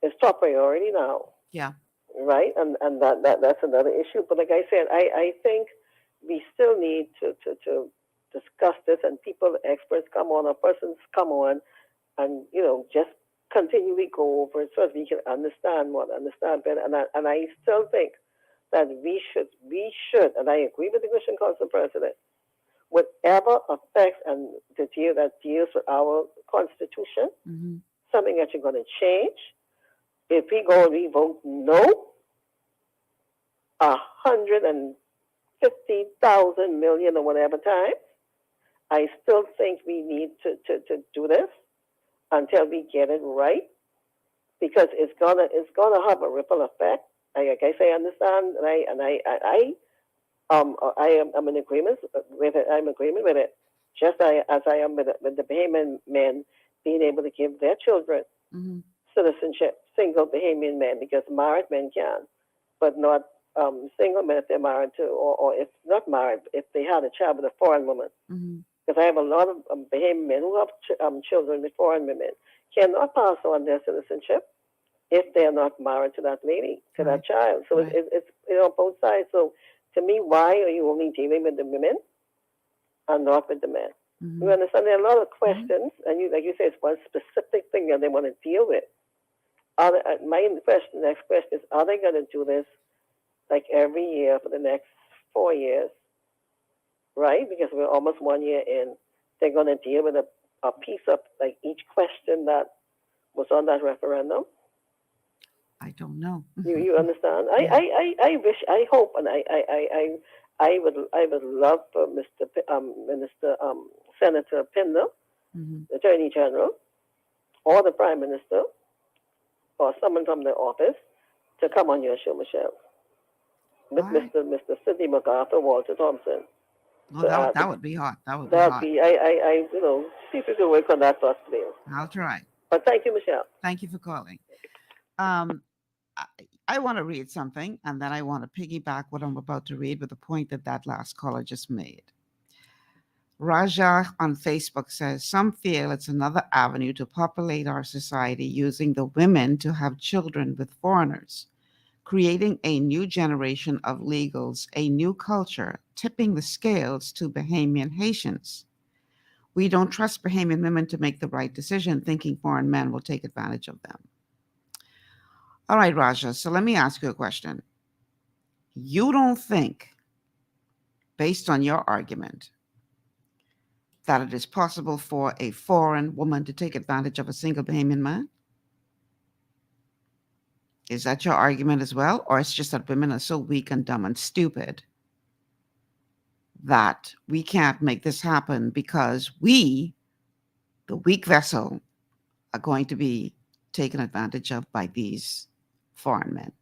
it's top priority now. Yeah. Right? And that's another issue. But like I said, I think we still need to discuss this, and people, experts come on, or persons come on, and just continually go over it so that we can understand better. And I still think that we should, and I agree with the Christian Council President, whatever affects and that deals with our Constitution, something that you're going to change. If we go and we vote no, 150,000 million or whatever times, I still think we need to do this until we get it right, because it's gonna have a ripple effect. Like I say, I understand, I'm in agreement with it. I'm in agreement with it, just as I am with the Bahamian men being able to give their children citizenship, single Bahamian men, because married men can, but not single men if they're married to, or if not married, if they had a child with a foreign woman. Because I have a lot of Bahamian men who have children with foreign women, cannot pass on their citizenship if they are not married to that lady, to that child. So it's both sides. So to me, why are you only dealing with the women and not with the men? You understand? There are a lot of questions, and like you say, it's one specific thing that they want to deal with. My next question is, are they going to do this like every year for the next 4 years, right? Because we're almost 1 year in. They're going to deal with a piece of like each question that was on that referendum. I don't know. You understand? I wish, I hope, and I would love for Senator Pender, Attorney General, or the Prime Minister, or someone from the office to come on your show, Michelle, with Mr. Sidney MacArthur, Walter Thompson. Well, that would be hot. That would be hot. See if you can work on that first, please. I'll try. But thank you, Michelle. Thank you for calling. I want to read something, and then I want to piggyback what I'm about to read with the point that last caller just made. Raja on Facebook says, some feel it's another avenue to populate our society using the women to have children with foreigners, creating a new generation of legals, a new culture, tipping the scales to Bahamian Haitians. We don't trust Bahamian women to make the right decision, thinking foreign men will take advantage of them. All right, Raja, so let me ask you a question. You don't think, based on your argument, that it is possible for a foreign woman to take advantage of a single Bahamian man? Is that your argument as well? Or it's just that women are so weak and dumb and stupid that we can't make this happen because we, the weak vessel, are going to be taken advantage of by these foreign men?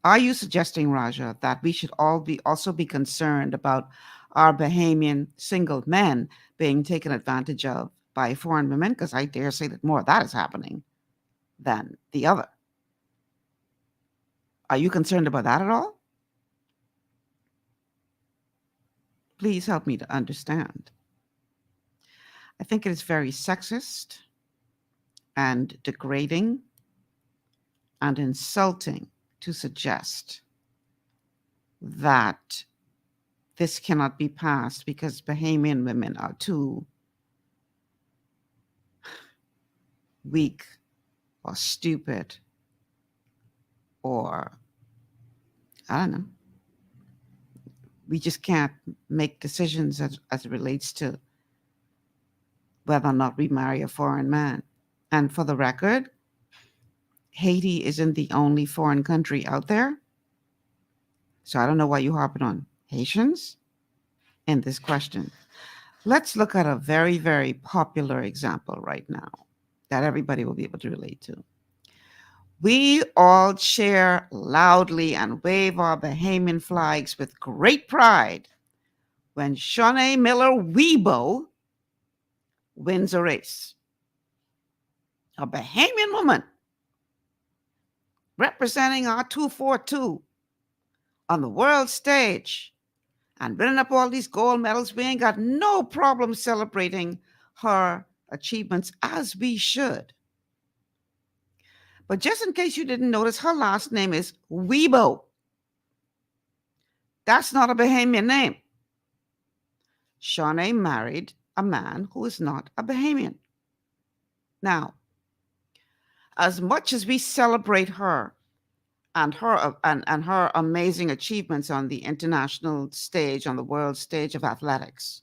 Are you suggesting, Raja, that we should also be concerned about our Bahamian single men being taken advantage of by foreign women? Because I dare say that more of that is happening than the other. Are you concerned about that at all? Please help me to understand. I think it is very sexist and degrading and insulting to suggest that this cannot be passed because Bahamian women are too weak or stupid or, I don't know. We just can't make decisions as it relates to whether or not we marry a foreign man. And for the record, Haiti isn't the only foreign country out there. So I don't know why you're harping on Haitians in this question. Let's look at a very, very popular example right now that everybody will be able to relate to. We all cheer loudly and wave our Bahamian flags with great pride when Shawnee Miller Weibo wins a race. A Bahamian woman representing our 242 on the world stage and winning up all these gold medals. We ain't got no problem celebrating her achievements, as we should. But just in case you didn't notice, her last name is Weibo. That's not a Bahamian name. Shawnee married a man who is not a Bahamian. Now, as much as we celebrate her and her amazing achievements on the international stage, on the world stage of athletics,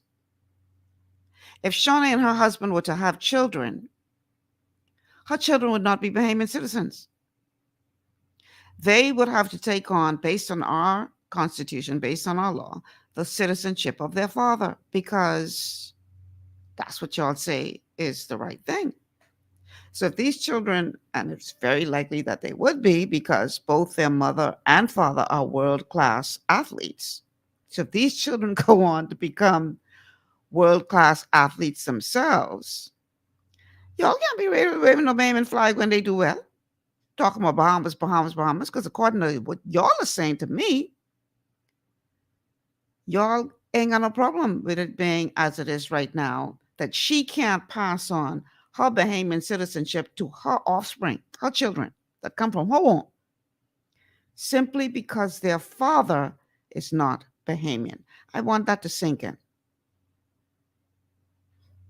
if Shawnee and her husband were to have children, her children would not be Bahamian citizens. They would have to take on, based on our constitution, based on our law, the citizenship of their father, because that's what y'all say is the right thing. So if these children, and it's very likely that they would be because both their mother and father are world-class athletes. So if these children go on to become world-class athletes themselves, y'all can't be waving no Bahamian flag when they do well. Talking about Bahamas, because according to what y'all are saying to me, y'all ain't got no problem with it being as it is right now, that she can't pass on her Bahamian citizenship to her offspring, her children that come from her womb, simply because their father is not Bahamian. I want that to sink in.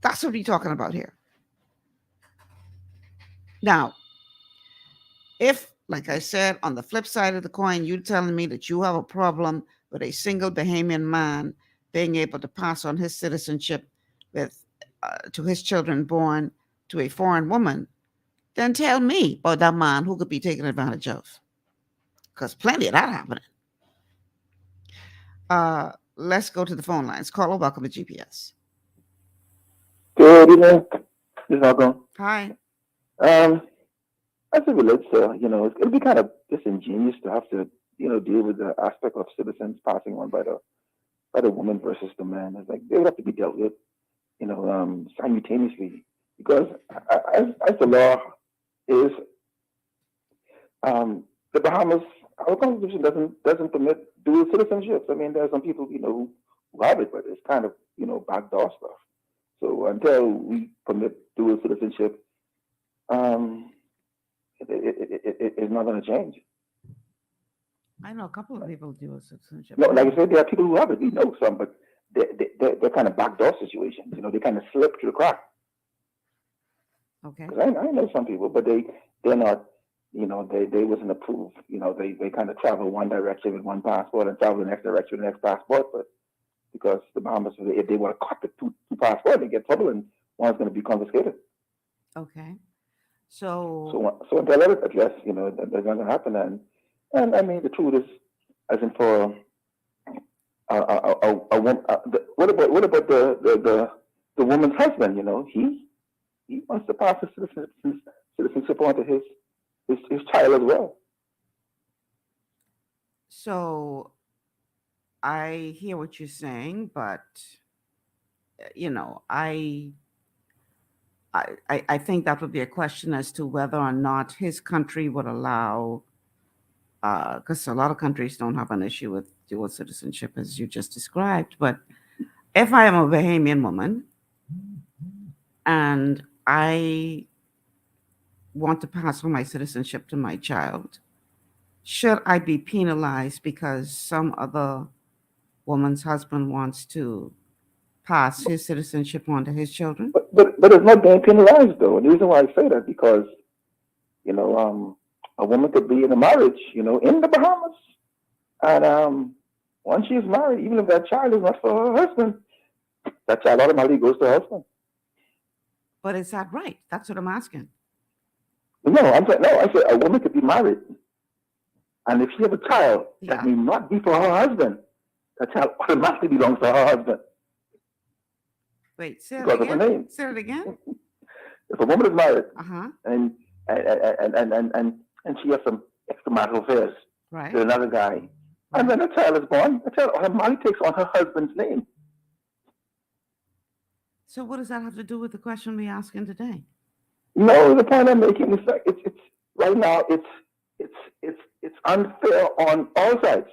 That's what we're talking about here. Now, if, like I said, on the flip side of the coin, you're telling me that you have a problem with a single Bahamian man being able to pass on his citizenship to his children born to a foreign woman, then tell me about that man who could be taken advantage of. Because plenty of that happening. Let's go to the phone lines. Caller, welcome to GPS. Good evening. This is Malcolm. Hi. As it relates to, it'll be kind of disingenuous to have to, deal with the aspect of citizens passing on by the woman versus the man. It's like they would have to be dealt with, simultaneously. Because as the law is, the Bahamas, our constitution doesn't permit dual citizenships. I mean, there are some people, who have it, but it's kind of, backdoor stuff. So until we permit dual citizenship, it's not going to change. I know a couple of people do a citizenship. No, like I said, there are people who have it. We know some, but they're kind of backdoor situations. You know, they kind of slip through the crack. Okay. Because I know some people, but they're not. You know, they wasn't approved. You know, they kind of travel one direction with one passport and travel the next direction with the next passport. But because the Bahamas, if they want to cut the two passports, they get trouble, and one's going to be confiscated. Okay. So until that is addressed, you know, that's not going to happen. And I mean, the truth is, as in for what about the woman's husband? You know, he wants to pass his citizenship on to his child as well. So I hear what you're saying, but you know, I think that would be a question as to whether or not his country would allow, because a lot of countries don't have an issue with dual citizenship, as you just described. But if I am a Bahamian woman and I want to pass on my citizenship to my child, should I be penalized because some other woman's husband wants to pass his citizenship on to his children? But it's not being penalized, though. And the reason why I say that, because, you know, a woman could be in a marriage, you know, in the Bahamas, and once she's married, even if that child is not for her husband, that child automatically goes to her husband. But is that right? That's what I'm asking. No, I said a woman could be married, and if she has a child that may not be for her husband, that child automatically belongs to her husband. Wait, say it Because of her again. name. Say it again. If a woman is married, and she has some extramarital affairs right with another guy, and then a child is born, the child automatically takes on her husband's name. So what does that have to do with the question we're asking today? No, the point I'm making is that it's right now it's unfair on all sides.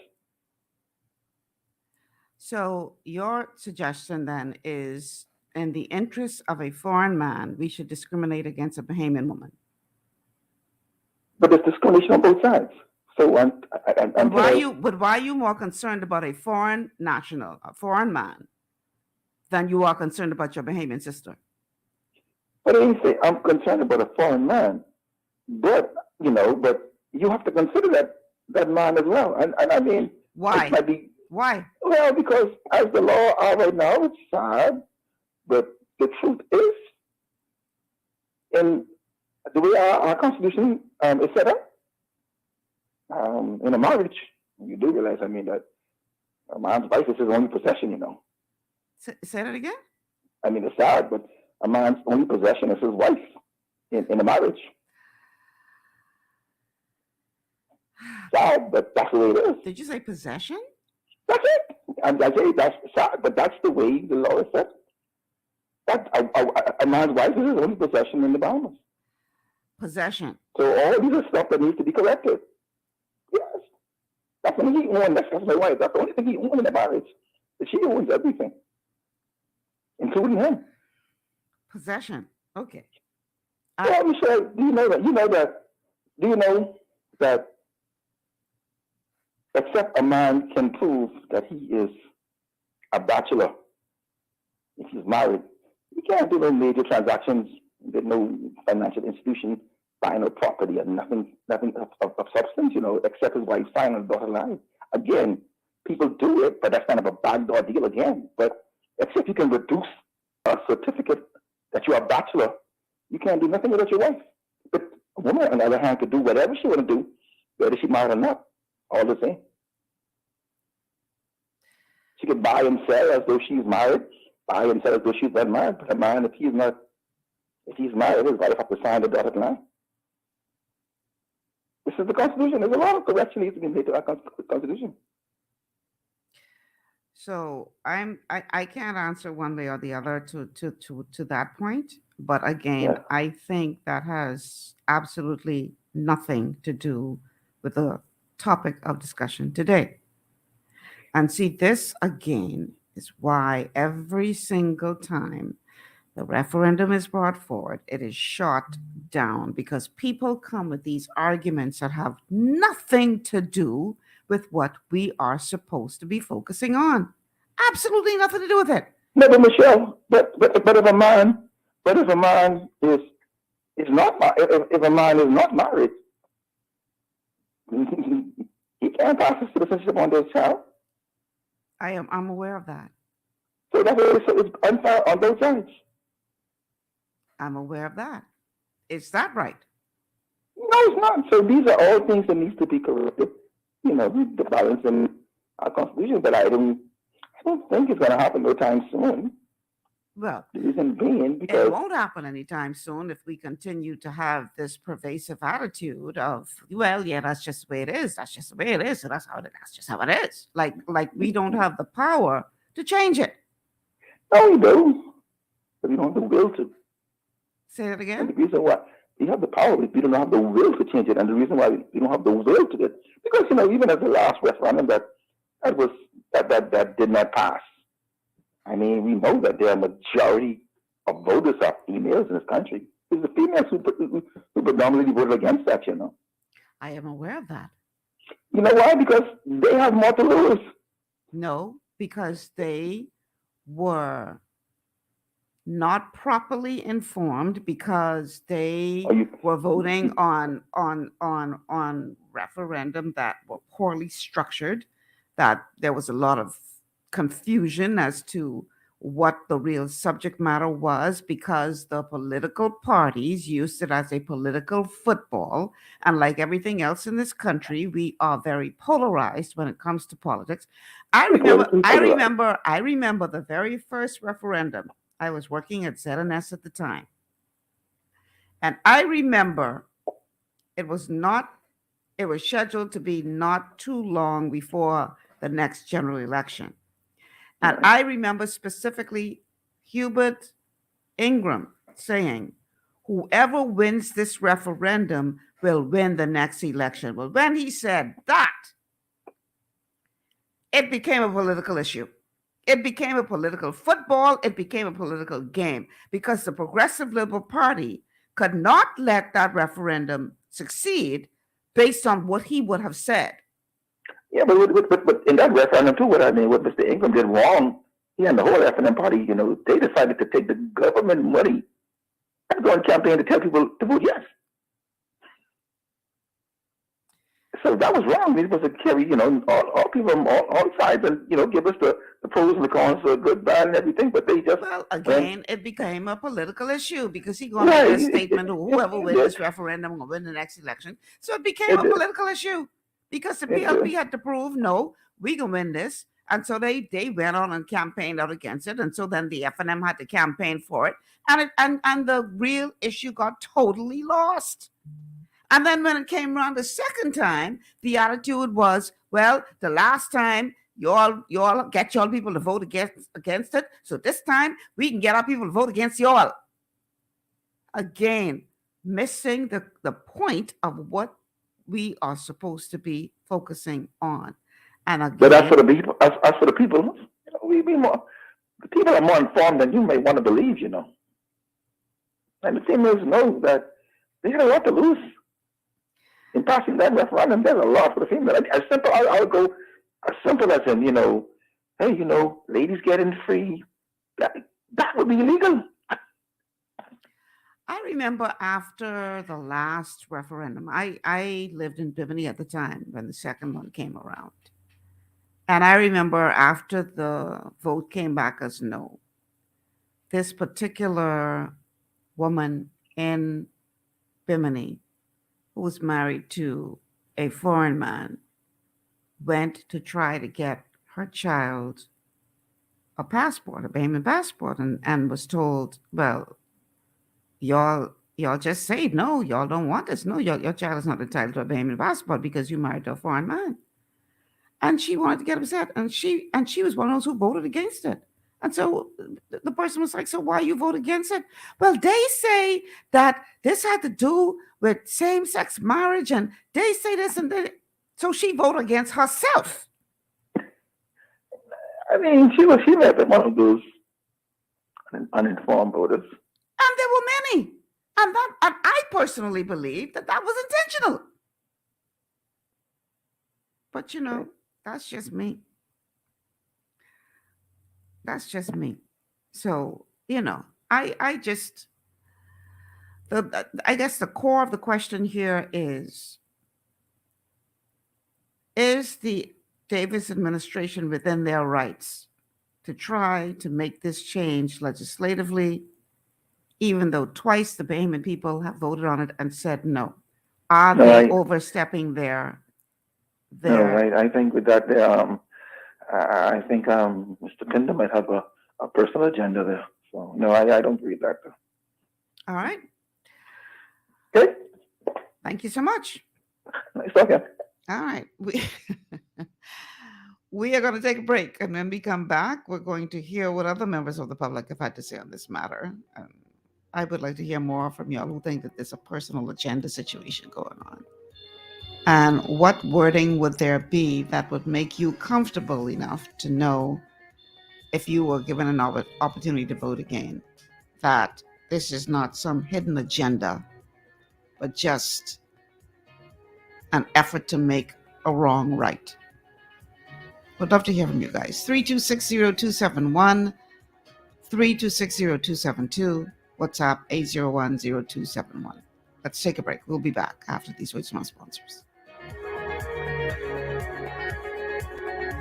So your suggestion then is, in the interest of a foreign man, we should discriminate against a Bahamian woman. But there's discrimination on both sides. So why are you more concerned about a foreign national, a foreign man, than you are concerned about your Bahamian sister? But I didn't say I'm concerned about a foreign man, but you have to consider that man as well. And I mean, why? It might be, why? Well, because as the law are right now, it's sad, but the truth is, in the way our Constitution is set up, in a marriage, you do realize, I mean, that a man's wife is his only possession, you know. Say that again? I mean, it's sad, but a man's only possession is his wife in a marriage. Sad, but that's the way it is. Did you say possession? That's it. And I say that's sad, but that's the way the law is set. That a man's wife is his only possession in the Bahamas. Possession. So all these are stuff that needs to be corrected. Yes. That's when he owns. That's my wife. That's the only thing he owns in the marriage. That she owns everything, including him. Possession. Okay. Well, Michelle, do you know that except a man can prove that he is a bachelor, if he's married, he can't do no major transactions. There's no financial institution buying no property and nothing of substance, except his wife signing on the dotted line. Again, people do it, but that's kind of a backdoor deal again. But except you can reduce a certificate that you're a bachelor, you can't do nothing without your wife. But a woman, on the other hand, could do whatever she want to do, whether she's married or not, all the same. She could buy and sell as though she's married, buy and sell as though she's not married. But a man, if he's married, his wife has to sign the dotted line. This is the Constitution. There's a lot of correction needs to be made to our Constitution. So I can't answer one way or the other to that point. But again, I think that has absolutely nothing to do with the topic of discussion today. And see, this again is why every single time the referendum is brought forward, it is shot down, because people come with these arguments that have nothing to do with what we are supposed to be focusing on. Absolutely nothing to do with it. No, but Michelle, but if a man, is not if a man is not married, he can't pass the citizenship on to his child. I'm aware of that. So that's it's unfair on both sides. I'm aware of that. Is that right? No, it's not. So these are all things that needs to be corrected. You know, the balance in our constitution, but I don't think it's going to happen no time soon. Well, the reason being because it won't happen anytime soon if we continue to have this pervasive attitude of, well, yeah, that's just the way it is. That's just the way it is. So that's just how it is. Like we don't have the power to change it. No, we do. But we don't have the will to. Say that again? And the reason why we have the power, but we don't have the will to change it. And the reason why we don't have the will to do it, because, you know, even at the last referendum that did not pass. I mean, we know that there are majority of voters are females in this country. It's the females who predominantly voted against that, you know. I am aware of that. You know why? Because they have more to lose. No, because they were not properly informed, because they were voting on referendum that were poorly structured, that there was a lot of confusion as to what the real subject matter was, because the political parties used it as a political football. And like everything else in this country, we are very polarized when it comes to politics. I remember the very first referendum. I was working at ZNS at the time. And I remember it was scheduled to be not too long before the next general election. And I remember specifically Hubert Ingram saying, whoever wins this referendum will win the next election. Well, when he said that, it became a political issue. It became a political football. It became a political game, because the Progressive Liberal Party could not let that referendum succeed based on what he would have said. Yeah, but in that referendum too, what Mr. Ingram did wrong, he and the whole FNM party, you know, they decided to take the government money and go on campaign to tell people to vote yes. So that was wrong. They were supposed to carry, you know, all people from all sides and, you know, give us the pros and the cons, the good, bad, and everything. But they just it became a political issue, because he going to make a statement, whoever wins this referendum will win the next election. So it became a political issue. Because the PLP had to prove, no, we can win this. And so they went on and campaigned out against it. And so then the FNM had to campaign for it. And the real issue got totally lost. And then when it came around the second time, the attitude was, well, the last time you all get y'all people to vote against it. So this time we can get our people to vote against y'all. Again, missing the point of what we are supposed to be focusing on. And again, but as for the people, you know, the people are more informed than you may want to believe, you know. And the females know that they have a lot to lose in passing that referendum. There's a lot for the female. I'll go as simple as in, you know, hey, you know, ladies getting free. That would be illegal. I remember after the last referendum, I lived in Bimini at the time when the second one came around. And I remember after the vote came back as no, this particular woman in Bimini who was married to a foreign man went to try to get her child a passport, a Bahamian passport, and was told, well, y'all just say no, y'all don't want this. No, your child is not entitled to a Bahamian passport because you married to a foreign man. And she wanted to get upset, and she was one of those who voted against it. And so the person was like, so why you vote against it? Well, they say that this had to do with same-sex marriage, and they say this and that. So she voted against herself. I mean, she may have been one of those uninformed voters. And there were many. And I personally believe that was intentional. But, you know, that's just me. That's just me. So, I guess the core of the question here is the Davis administration within their rights to try to make this change legislatively, even though twice the Bahamian people have voted on it and said no? Are they overstepping their? No, I think with that, I think Mr. Pinder might have a personal agenda there. So no, I don't read that. All right. Okay. Thank you so much. Nice talking. All right. We are going to take a break, and when we come back, we're going to hear what other members of the public have had to say on this matter. I would like to hear more from y'all who think that there's a personal agenda situation going on. And what wording would there be that would make you comfortable enough to know, if you were given an opportunity to vote again, that this is not some hidden agenda, but just an effort to make a wrong right? Would love to hear from you guys. 3260271, 3260272, WhatsApp 8010271. Let's take a break. We'll be back after these words from our sponsors.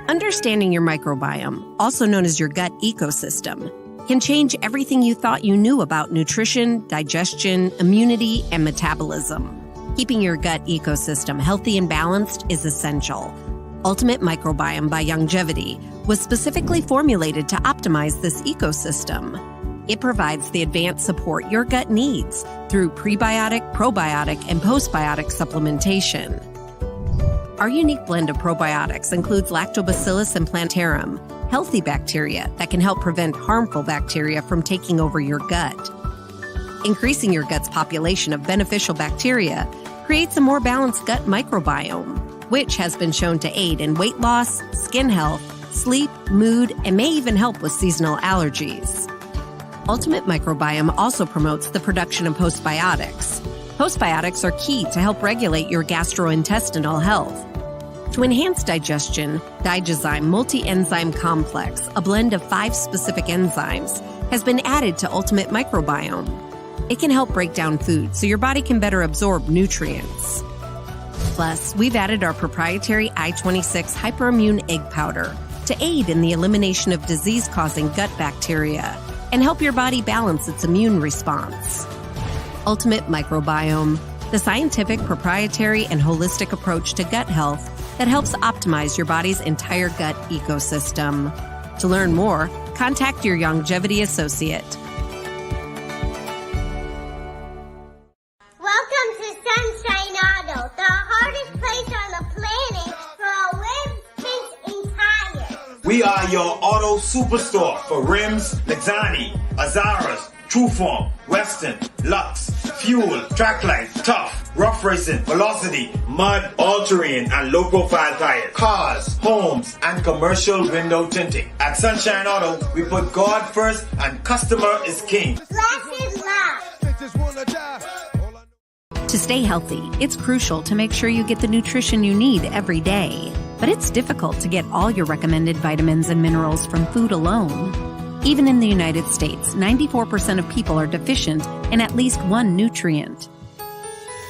Understanding your microbiome, also known as your gut ecosystem, can change everything you thought you knew about nutrition, digestion, immunity, and metabolism. Keeping your gut ecosystem healthy and balanced is essential. Ultimate Microbiome by Longevity was specifically formulated to optimize this ecosystem. It provides the advanced support your gut needs through prebiotic, probiotic, and postbiotic supplementation. Our unique blend of probiotics includes Lactobacillus and Plantarum, healthy bacteria that can help prevent harmful bacteria from taking over your gut. Increasing your gut's population of beneficial bacteria creates a more balanced gut microbiome, which has been shown to aid in weight loss, skin health, sleep, mood, and may even help with seasonal allergies. Ultimate Microbiome also promotes the production of postbiotics. Postbiotics are key to help regulate your gastrointestinal health. To enhance digestion, Digizyme Multi-Enzyme Complex, a blend of 5 specific enzymes, has been added to Ultimate Microbiome. It can help break down food so your body can better absorb nutrients. Plus, we've added our proprietary I-26 hyperimmune egg powder to aid in the elimination of disease-causing gut bacteria and help your body balance its immune response. Ultimate Microbiome, the scientific, proprietary, and holistic approach to gut health that helps optimize your body's entire gut ecosystem. To learn more, contact your Longevity associate. Welcome to Sunshine Auto, the hardest place on the planet for a rims, paints, and tires. We are your auto superstore for rims, Lexani, Azaras, Trueform, Western, Lux, Fuel, Tracklight, Tough, Rough Racing, Velocity, Mud, All-Terrain, and low-profile tires. Cars, homes, and commercial window tinting. At Sunshine Auto, we put God first and customer is king. Glasses love. To stay healthy, it's crucial to make sure you get the nutrition you need every day. But it's difficult to get all your recommended vitamins and minerals from food alone. Even in the United States, 94% of people are deficient in at least one nutrient.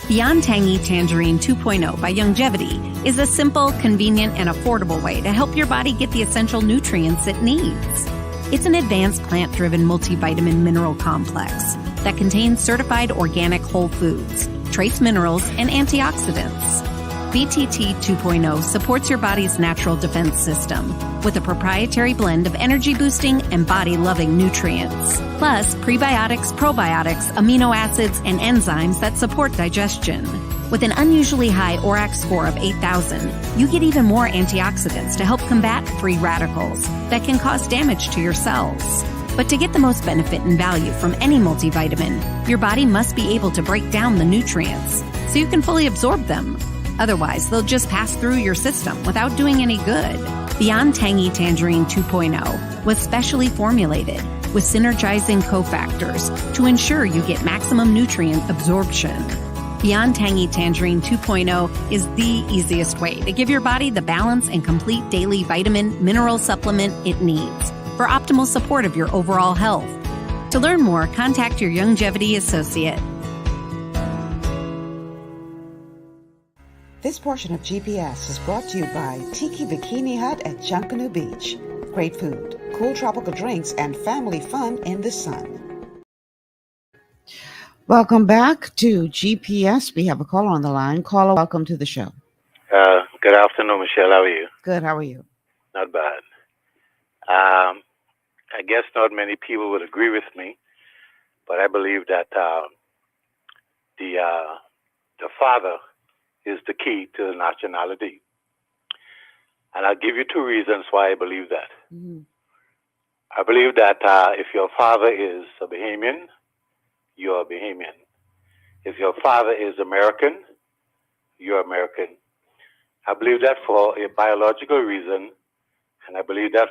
Beyond Tangy Tangerine 2.0 by Longevity is a simple, convenient, and affordable way to help your body get the essential nutrients it needs. It's an advanced plant-driven multivitamin mineral complex that contains certified organic whole foods, trace minerals, and antioxidants. BTT 2.0 supports your body's natural defense system with a proprietary blend of energy-boosting and body-loving nutrients, plus prebiotics, probiotics, amino acids, and enzymes that support digestion. With an unusually high ORAC score of 8,000, you get even more antioxidants to help combat free radicals that can cause damage to your cells. But to get the most benefit and value from any multivitamin, your body must be able to break down the nutrients so you can fully absorb them. Otherwise, they'll just pass through your system without doing any good. Beyond Tangy Tangerine 2.0 was specially formulated with synergizing cofactors to ensure you get maximum nutrient absorption. Beyond Tangy Tangerine 2.0 is the easiest way to give your body the balance and complete daily vitamin mineral supplement it needs for for optimal support of your overall health. To learn more, contact your Longevity associate. This portion of GPS is brought to you by Tiki Bikini Hut at Junkanoo Beach. Great food, cool tropical drinks, and family fun in the sun. Welcome back to GPS. We have a caller on the line. Caller, welcome to the show. Good afternoon, Michelle. How are you? Good. How are you? Not bad. I guess not many people would agree with me, but I believe that the father is the key to the nationality. And I'll give you two reasons why I believe that. Mm-hmm. I believe that if your father is a Bahamian, you're a Bahamian. If your father is American, you're American. I believe that for a biological reason, and I believe that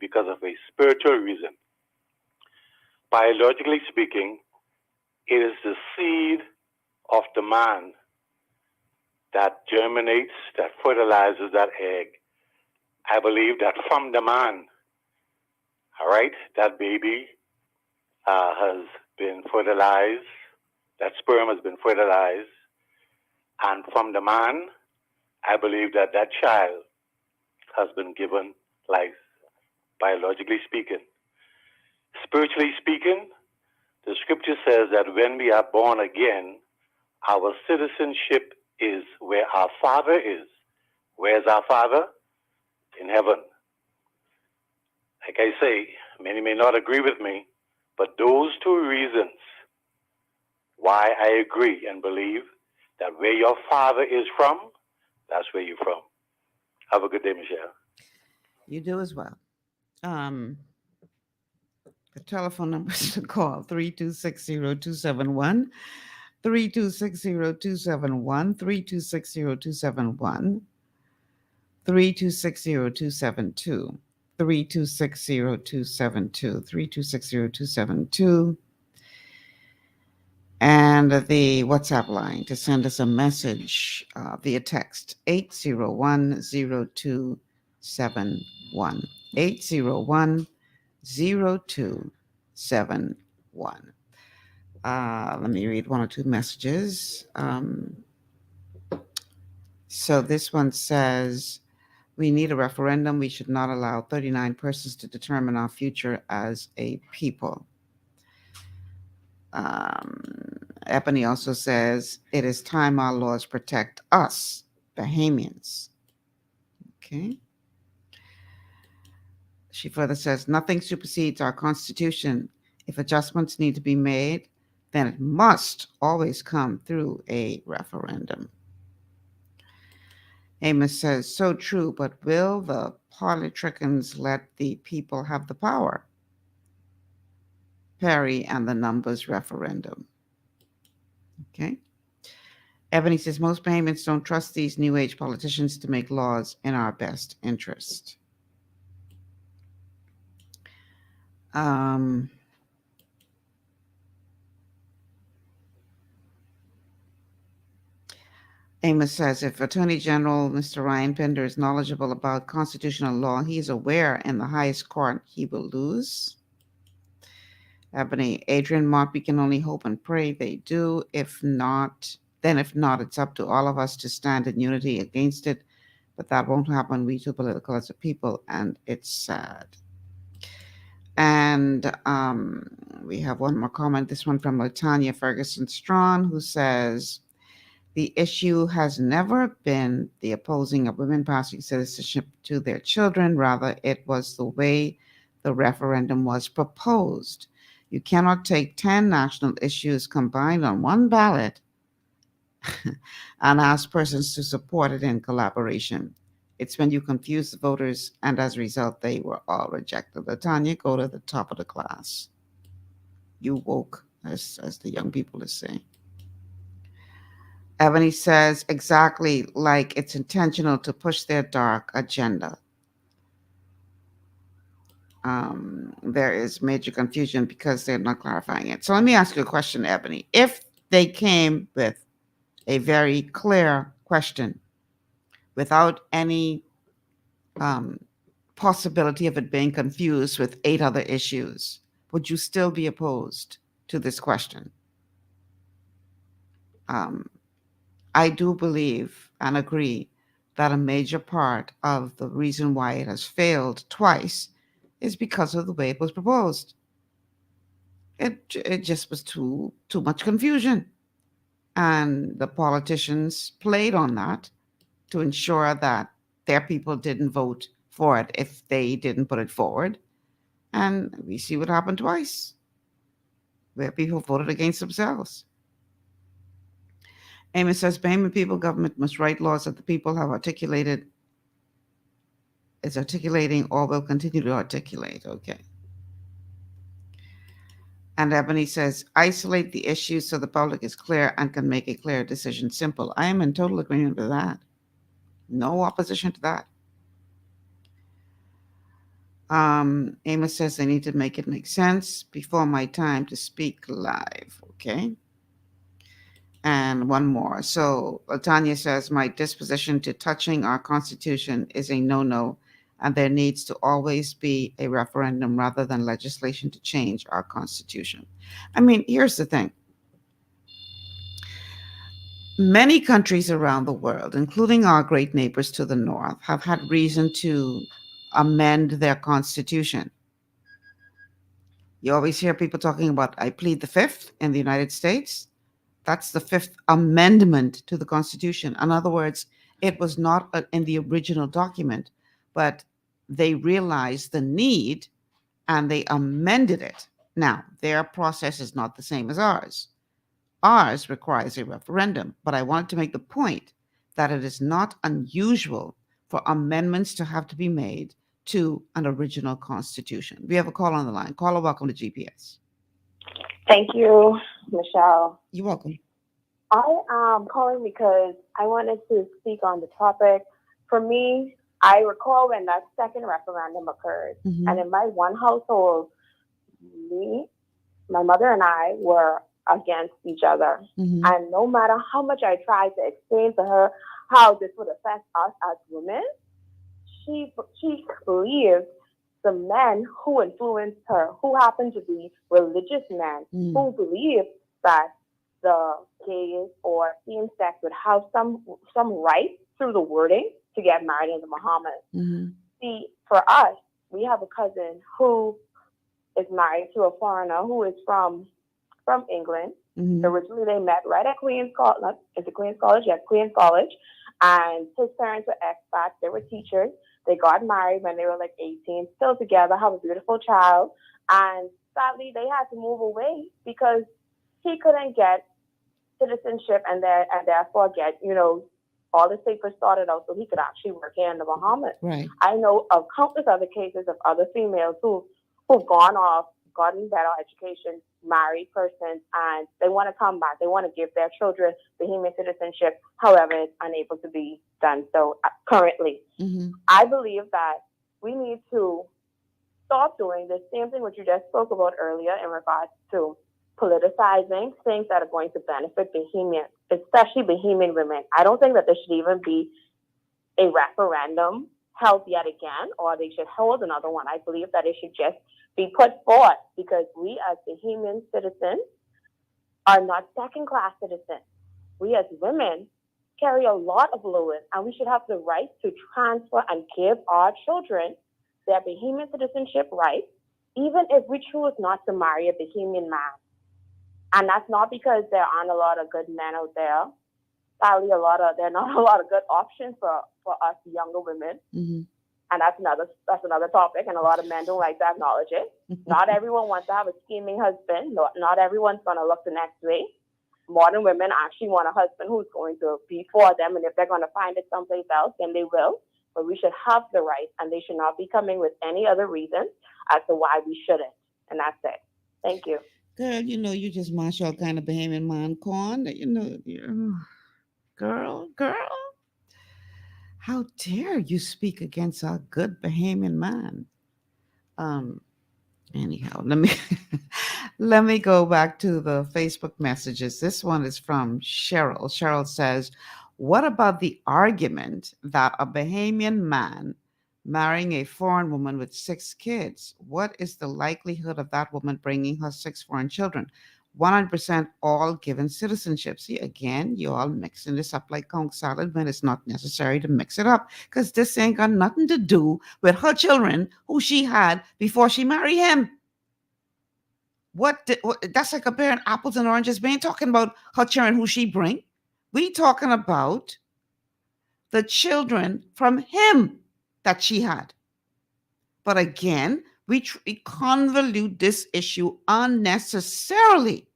because of a spiritual reason. Biologically speaking, it is the seed of the man that germinates, that fertilizes that egg. I believe that from the man, all right, that baby has been fertilized, that sperm has been fertilized, and from the man, I believe that that child has been given life, biologically speaking. Spiritually speaking, the scripture says that when we are born again, our citizenship is where our Father is. Where's our Father? In heaven. Like I say, many may not agree with me, but those two reasons why I agree and believe that where your Father is from, that's where you're from. Have a good day, Michelle. You do as well. The telephone number is to call 3260271, 3260271, 3260271, 3260272, 3260272, 3260272, and the WhatsApp line to send us a message via text 8010271, 8010271. Let me read one or two messages. So this one says, we need a referendum. We should not allow 39 persons to determine our future as a people. Ebony also says, it is time our laws protect us, Bahamians. Okay. She further says, nothing supersedes our Constitution. If adjustments need to be made, then it must always come through a referendum. Amos says, so true, but will the politricians let the people have the power? Perry and the numbers referendum. Okay. Ebony says, most Bahamians don't trust these new age politicians to make laws in our best interest. Amos says, if Attorney General Mr. Ryan Pender is knowledgeable about constitutional law, he is aware in the highest court he will lose. Ebony, Adrian Mott, we can only hope and pray they do. If not, it's up to all of us to stand in unity against it. But that won't happen. We too political as a people, and it's sad. And we have one more comment, this one from Latanya Ferguson-Strawn, who says, the issue has never been the opposing of women passing citizenship to their children. Rather, it was the way the referendum was proposed. You cannot take 10 national issues combined on one ballot and ask persons to support it in collaboration. It's when you confuse the voters, and as a result, they were all rejected. Latanya, go to the top of the class. You woke, as the young people are saying. Ebony says, exactly, like it's intentional to push their dark agenda. There is major confusion because they're not clarifying it. So let me ask you a question, Ebony. If they came with a very clear question without any possibility of it being confused with 8 other issues, would you still be opposed to this question? I do believe and agree that a major part of the reason why it has failed twice is because of the way it was proposed. It just was too much confusion. And the politicians played on that to ensure that their people didn't vote for it if they didn't put it forward. And we see what happened twice, where people voted against themselves. Amos says, Bahamian people government must write laws that the people have is articulating or will continue to articulate. Okay. And Ebony says, isolate the issues so the public is clear and can make a clear decision. Simple. I am in total agreement with that. No opposition to that. Amos says they need to make it make sense before my time to speak live. Okay. And one more. So Tanya says, my disposition to touching our Constitution is a no-no, and there needs to always be a referendum rather than legislation to change our Constitution. I mean, here's the thing. Many countries around the world, including our great neighbors to the north, have had reason to amend their Constitution. You always hear people talking about, I plead the fifth in the United States. That's the Fifth Amendment to the Constitution. In other words, it was not in the original document, but they realized the need and they amended it. Now, their process is not the same as ours. Ours requires a referendum, but I wanted to make the point that it is not unusual for amendments to have to be made to an original Constitution. We have a call on the line. Caller, welcome to GPS. Thank you, Michelle. You're welcome. I am calling because I wanted to speak on the topic. For me, I recall when that second referendum occurred, and in my one household, me, my mother, and I were against each other. And no matter how much I tried to explain to her how this would affect us as women, she believed the men who influenced her, who happened to be religious men, who believed that the gays or same-sex would have some right through the wording to get married in the Bahamas. See, for us, we have a cousin who is married to a foreigner who is from England. Originally, they met right at Queen's College. Is it Queen's College? Yes, Queen's College. And his parents were expats. They were teachers. They got married when they were like 18, still together, have a beautiful child. And sadly, they had to move away because he couldn't get citizenship and therefore get, all the papers sorted out so he could actually work here in the Bahamas. Right. I know of countless other cases of other females who've gone off, gotten better education, married persons, and they want to come back. They want to give their children Bahamian citizenship. However, it's unable to be done so currently. I believe that we need to stop doing the same thing which you just spoke about earlier in regards to politicizing things that are going to benefit Bahamians, especially Bahamian women. I don't think that there should even be a referendum held yet again, or they should hold another one. I believe that it should just be put forth because we as Bahamian citizens are not second-class citizens. We as women carry a lot of load, and we should have the right to transfer and give our children their Bahamian citizenship rights, even if we choose not to marry a Bahamian man. And that's not because there aren't a lot of good men out there. Sadly, there are not a lot of good options for us younger women. And that's another topic, and a lot of men don't like to acknowledge it. Not everyone wants to have a scheming husband. Not everyone's going to look the next way. Modern women actually want a husband who's going to be for them, and if they're going to find it someplace else, then they will. But we should have the right, and they should not be coming with any other reason as to why we shouldn't. And that's it. Thank you. Girl, you just mash all kind of Bahamian man corn. Girl. How dare you speak against our good Bahamian man? Anyhow, let me go back to the Facebook messages. This one is from Cheryl. Cheryl says, what about the argument that a Bahamian man marrying a foreign woman with 6 kids. What is the likelihood of that woman bringing her 6 foreign children? 100% all given citizenship. See, again, you all mixing this up like conch salad when it's not necessary to mix it up, because this ain't got nothing to do with her children who she had before she married him. That's like comparing apples and oranges. We ain't talking about her children who she bring. We talking about the children from him that she had. But again, we convolute this issue unnecessarily.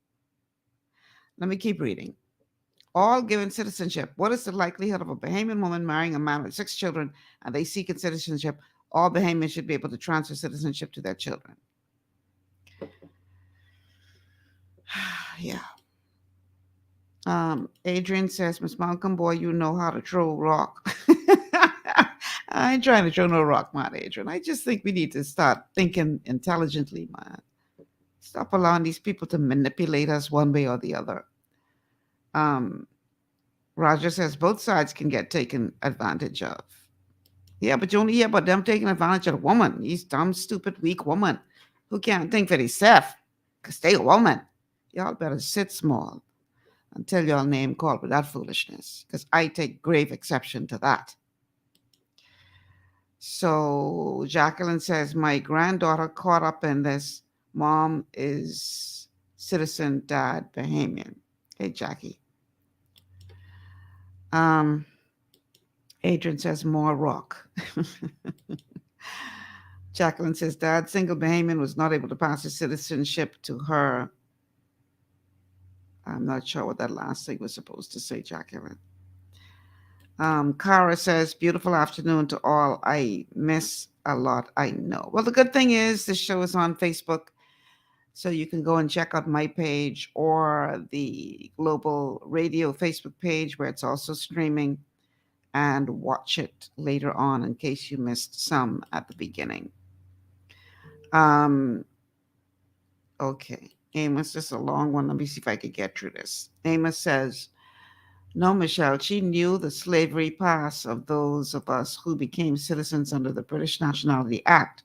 Let me keep reading. All given citizenship. What is the likelihood of a Bahamian woman marrying a man with 6 children and they seek citizenship? All Bahamians should be able to transfer citizenship to their children. Yeah. Adrian says, Miss Malcolm, boy, you know how to throw rock. I ain't trying to throw no rock, man, Adrian. I just think we need to start thinking intelligently, man. Stop allowing these people to manipulate us one way or the other. Roger says both sides can get taken advantage of. Yeah, but you only hear about them taking advantage of a woman. These dumb, stupid, weak woman who can't think for themselves because they a woman. Y'all better sit small until y'all name called with that foolishness, because I take grave exception to that. So Jacqueline says, my granddaughter caught up in this. Mom is citizen, dad Bahamian. Hey, Jackie. Adrian says, more rock. Jacqueline says, dad, single Bahamian, was not able to pass his citizenship to her. I'm not sure what that last thing was supposed to say, Jacqueline. Kara says, beautiful afternoon to all. I miss a lot, I know. Well, the good thing is this show is on Facebook, so you can go and check out my page or the Global Radio Facebook page where it's also streaming, and watch it later on in case you missed some at the beginning. Okay. Amos, this is a long one. Let me see if I can get through this. Amos says, no, Michelle, she knew the slavery past of those of us who became citizens under the British Nationality Act.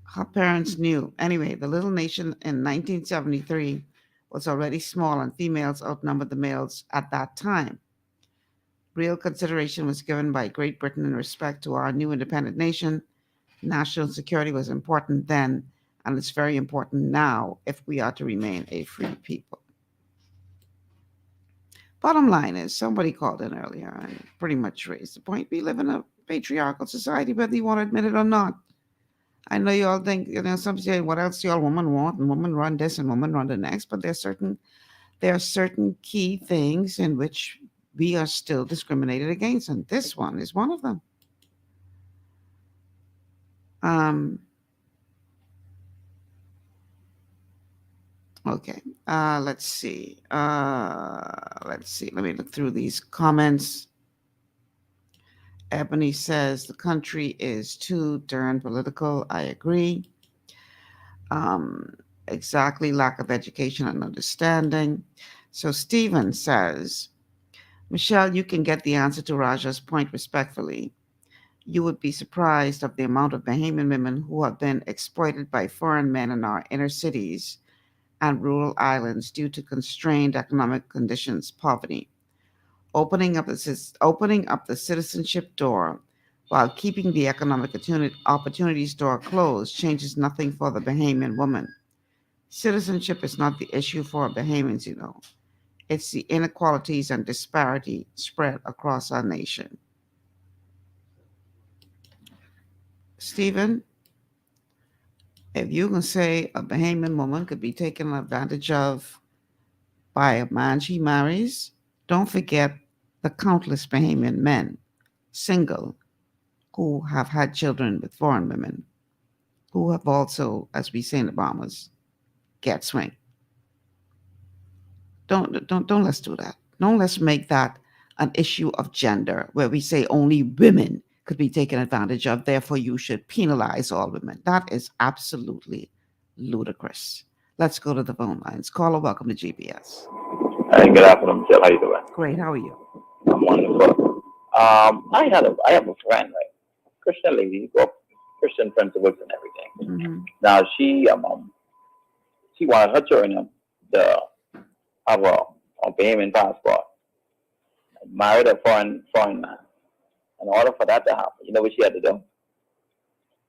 Her parents knew. Anyway, the little nation in 1973 was already small and females outnumbered the males at that time. Real consideration was given by Great Britain in respect to our new independent nation. National security was important then, and it's very important now if we are to remain a free people. Bottom line is, somebody called in earlier and pretty much raised the point. We live in a patriarchal society, whether you want to admit it or not. I know you all think, some say, what else do y'all women want? And women run this and women run the next. But there are certain key things in which we are still discriminated against, and this one is one of them. Okay, let's see. Let me look through these comments. Ebony says the country is too darn political. I agree. Exactly, lack of education and understanding. So Stephen says, Michelle, you can get the answer to Raja's point respectfully. You would be surprised of the amount of Bahamian women who have been exploited by foreign men in our inner cities and rural islands due to constrained economic conditions, poverty. Opening up the citizenship door while keeping the economic opportunities door closed changes nothing for the Bahamian woman. Citizenship is not the issue for Bahamians, It's the inequalities and disparity spread across our nation. Stephen, if you can say a Bahamian woman could be taken advantage of by a man she marries, don't forget the countless Bahamian men, single, who have had children with foreign women, who have also, as we say in the Bahamas, get swing. Don't let's do that. Don't let's make that an issue of gender where we say only women could be taken advantage of, therefore you should penalize all women. That is absolutely ludicrous. Let's go to the phone lines. Caller, welcome to GPS. Hey, good afternoon, Michelle. How you doing? Great, how are you? I'm wonderful. I have a friend, right? Christian lady, got Christian principles and everything. Mm-hmm. Now she wanted her children to have a Bahamian passport, married a foreign man. In order for that to happen, you know what she had to do?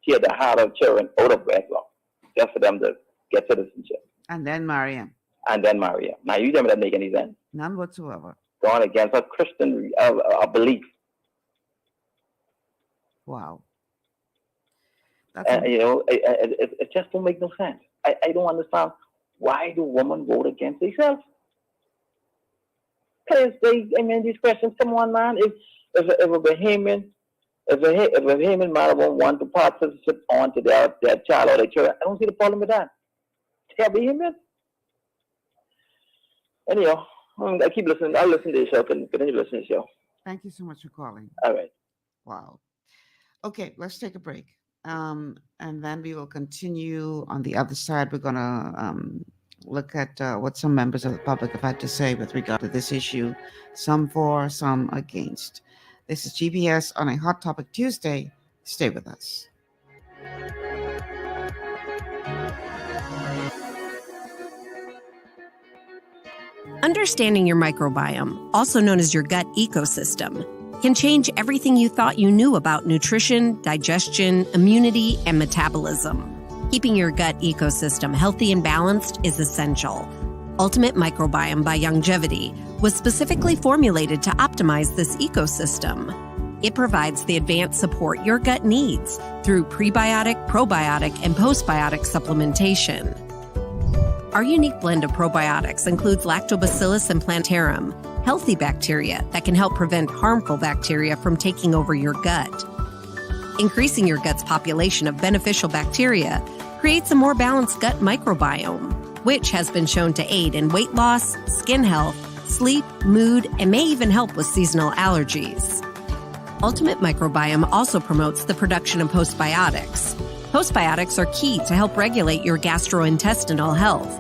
She had to hire her children out of wedlock just for them to get citizenship. And then marry him. And then marry him. Now you tell me that make any sense? None whatsoever. Going against her Christian belief. Wow. You know, it just don't make no sense. I don't understand why do women vote against themselves? Because these questions, come on, man. If a Bahamian man won't want to pass citizenship on to their child or their children, I don't see the problem with that. They're Bahamian. Anyhow, I keep listening. I'll listen to the show. Continue listening to the show. Thank you so much for calling. All right. Wow. Okay, let's take a break. And then we will continue on the other side. We're going to look at what some members of the public have had to say with regard to this issue, some for, some against. This is GBS on a Hot Topic Tuesday. Stay with us. Understanding your microbiome, also known as your gut ecosystem, can change everything you thought you knew about nutrition, digestion, immunity, and metabolism. Keeping your gut ecosystem healthy and balanced is essential. Ultimate Microbiome by Longevity was specifically formulated to optimize this ecosystem. It provides the advanced support your gut needs through prebiotic, probiotic, and postbiotic supplementation. Our unique blend of probiotics includes Lactobacillus and Plantarum, healthy bacteria that can help prevent harmful bacteria from taking over your gut. Increasing your gut's population of beneficial bacteria creates a more balanced gut microbiome, which has been shown to aid in weight loss, skin health, sleep, mood, and may even help with seasonal allergies. Ultimate Microbiome also promotes the production of postbiotics. Postbiotics are key to help regulate your gastrointestinal health.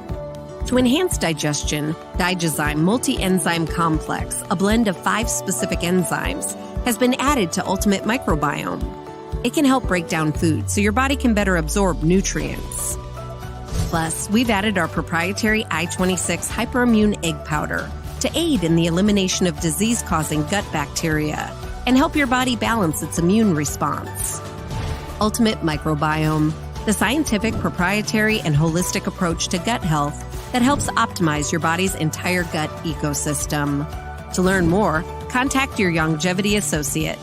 To enhance digestion, Digizyme Multi-Enzyme Complex, a blend of 5 specific enzymes, has been added to Ultimate Microbiome. It can help break down food so your body can better absorb nutrients. Plus, we've added our proprietary I-26 Hyperimmune Egg Powder to aid in the elimination of disease-causing gut bacteria and help your body balance its immune response. Ultimate Microbiome, the scientific, proprietary, and holistic approach to gut health that helps optimize your body's entire gut ecosystem. To learn more, contact your Longevity associate.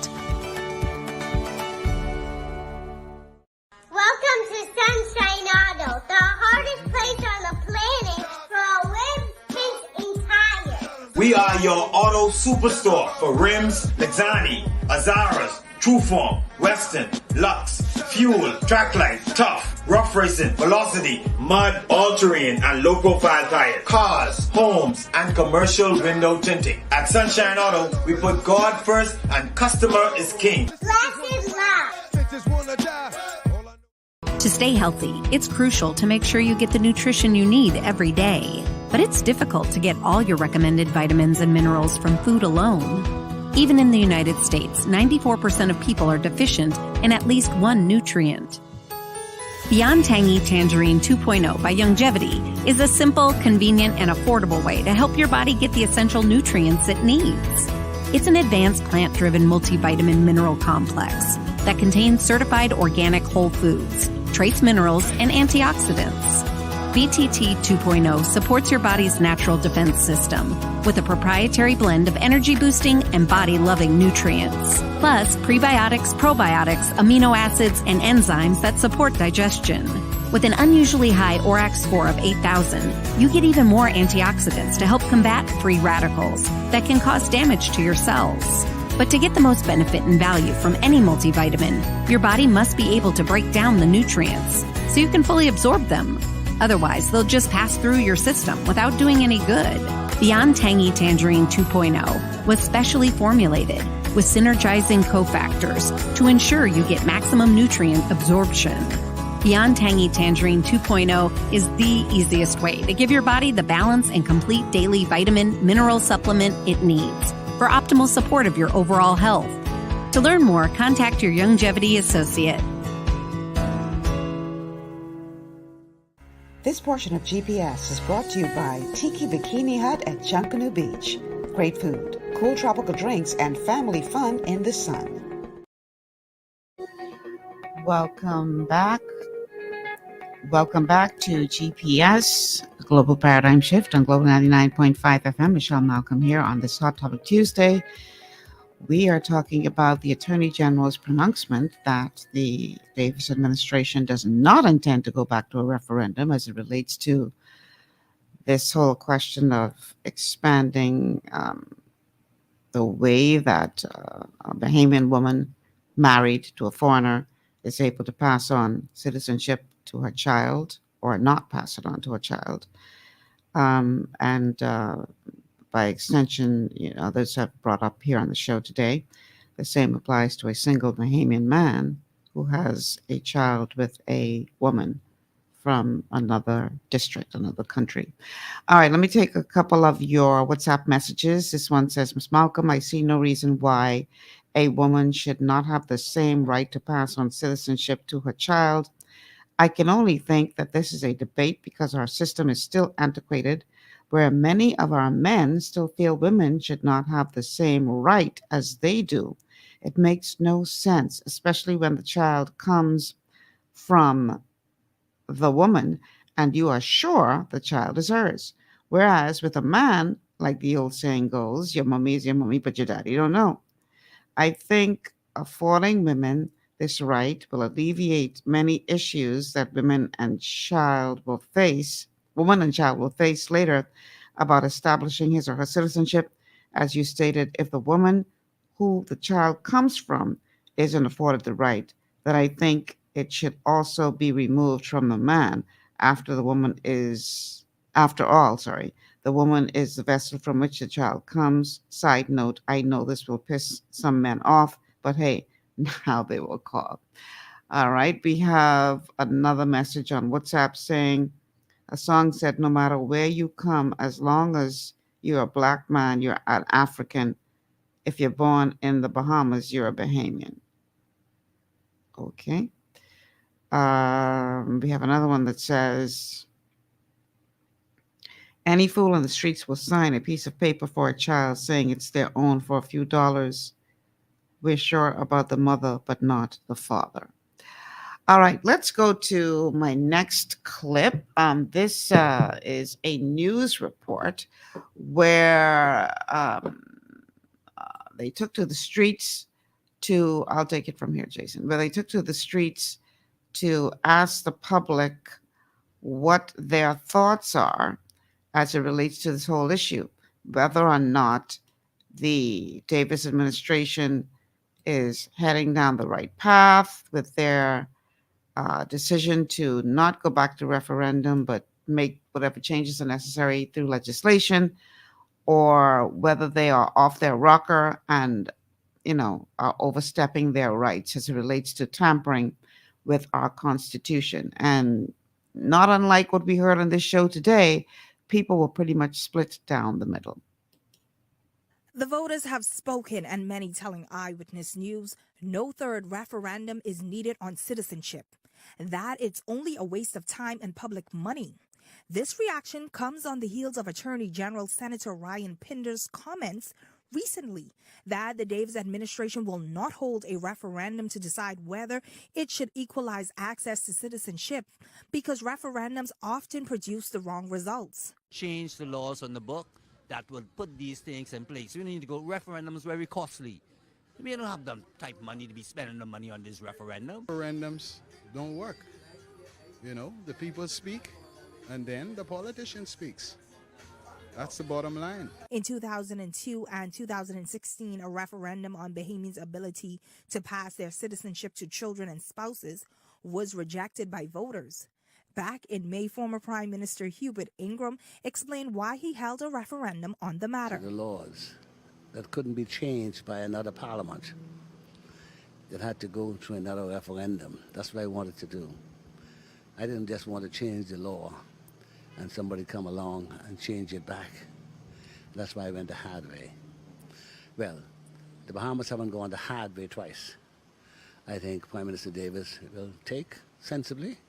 Welcome to Sunshine Auto, the hardest place on the planet for a rim fence and tires. We are your auto superstore for rims, Lexani, Azaras, Trueform, Western, Lux, Fuel, Tracklight, Tough, Rough Racing, Velocity, Mud, All-Terrain, and low-profile tires. Cars, homes, and commercial window tinting. At Sunshine Auto, we put God first and customer is king. Blasted loud. To stay healthy, it's crucial to make sure you get the nutrition you need every day. But it's difficult to get all your recommended vitamins and minerals from food alone. Even in the United States, 94% of people are deficient in at least one nutrient. Beyond Tangy Tangerine 2.0 by Longevity is a simple, convenient, and affordable way to help your body get the essential nutrients it needs. It's an advanced plant-driven multivitamin mineral complex that contains certified organic whole foods, trace minerals, and antioxidants. BTT 2.0 supports your body's natural defense system with a proprietary blend of energy-boosting and body-loving nutrients, plus prebiotics, probiotics, amino acids, and enzymes that support digestion. With an unusually high ORAC score of 8,000, you get even more antioxidants to help combat free radicals that can cause damage to your cells. But to get the most benefit and value from any multivitamin, your body must be able to break down the nutrients so you can fully absorb them. Otherwise, they'll just pass through your system without doing any good. Beyond Tangy Tangerine 2.0 was specially formulated with synergizing cofactors to ensure you get maximum nutrient absorption. Beyond Tangy Tangerine 2.0 is the easiest way to give your body the balance and complete daily vitamin mineral supplement it needs for optimal support of your overall health. To learn more, contact your Longevity associate. This portion of GPS is brought to you by Tiki Bikini Hut at Junkanoo Beach. Great food, cool tropical drinks, and family fun in the sun. Welcome back. Welcome back to GPS, Global Paradigm Shift on Global 99.5 FM. Michelle Malcolm here on this Hot Topic Tuesday. We are talking about the Attorney General's pronouncement that the Davis administration does not intend to go back to a referendum as it relates to this whole question of expanding the way that a Bahamian woman married to a foreigner is able to pass on citizenship to her child or not pass it on to a child. By extension, others have brought up here on the show today, the same applies to a single Bahamian man who has a child with a woman from another district, another country. All right, let me take a couple of your WhatsApp messages. This one says, Ms. Malcolm, I see no reason why a woman should not have the same right to pass on citizenship to her child. I can only think that this is a debate because our system is still antiquated, where many of our men still feel women should not have the same right as they do. It makes no sense, especially when the child comes from the woman and you are sure the child is hers. Whereas with a man, like the old saying goes, your mommy is your mommy, but your daddy don't know. I think affording women this right will alleviate many issues that women and child will face later about establishing his or her citizenship. As you stated, if the woman who the child comes from isn't afforded the right, then I think it should also be removed from the man the woman is the vessel from which the child comes. Side note, I know this will piss some men off, but hey, now they will call. All right, we have another message on WhatsApp saying, a song said, no matter where you come, as long as you're a black man, you're an African. If you're born in the Bahamas, you're a Bahamian. Okay. We have another one that says, any fool on the streets will sign a piece of paper for a child saying it's their own for a few dollars. We're sure about the mother, but not the father. All right, let's go to my next clip. This is a news report where they took to the streets I'll take it from here, Jason, where they took to the streets to ask the public what their thoughts are as it relates to this whole issue, whether or not the Davis administration is heading down the right path with their decision to not go back to referendum, but make whatever changes are necessary through legislation, or whether they are off their rocker and, are overstepping their rights as it relates to tampering with our Constitution. And not unlike what we heard on this show today, people were pretty much split down the middle. The voters have spoken, and many telling Eyewitness News no third referendum is needed on citizenship, that it's only a waste of time and public money. This reaction comes on the heels of Attorney General Senator Ryan Pinder's comments recently that the Davis administration will not hold a referendum to decide whether it should equalize access to citizenship because referendums often produce the wrong results. Change the laws on the book that would put these things in place. We need to go. Referendums very costly. We don't have the type of money to be spending the money on this referendum. Referendums don't work. The people speak and then the politician speaks. That's the bottom line. In 2002 and 2016, a referendum on Bahamians' ability to pass their citizenship to children and spouses was rejected by voters. Back in May, former Prime Minister Hubert Ingram explained why he held a referendum on the matter. The laws that couldn't be changed by another parliament. It had to go to another referendum. That's what I wanted to do. I didn't just want to change the law and somebody come along and change it back. That's why I went the hard way. Well, the Bahamas haven't gone the hard way twice. I think Prime Minister Davis will take, sensibly,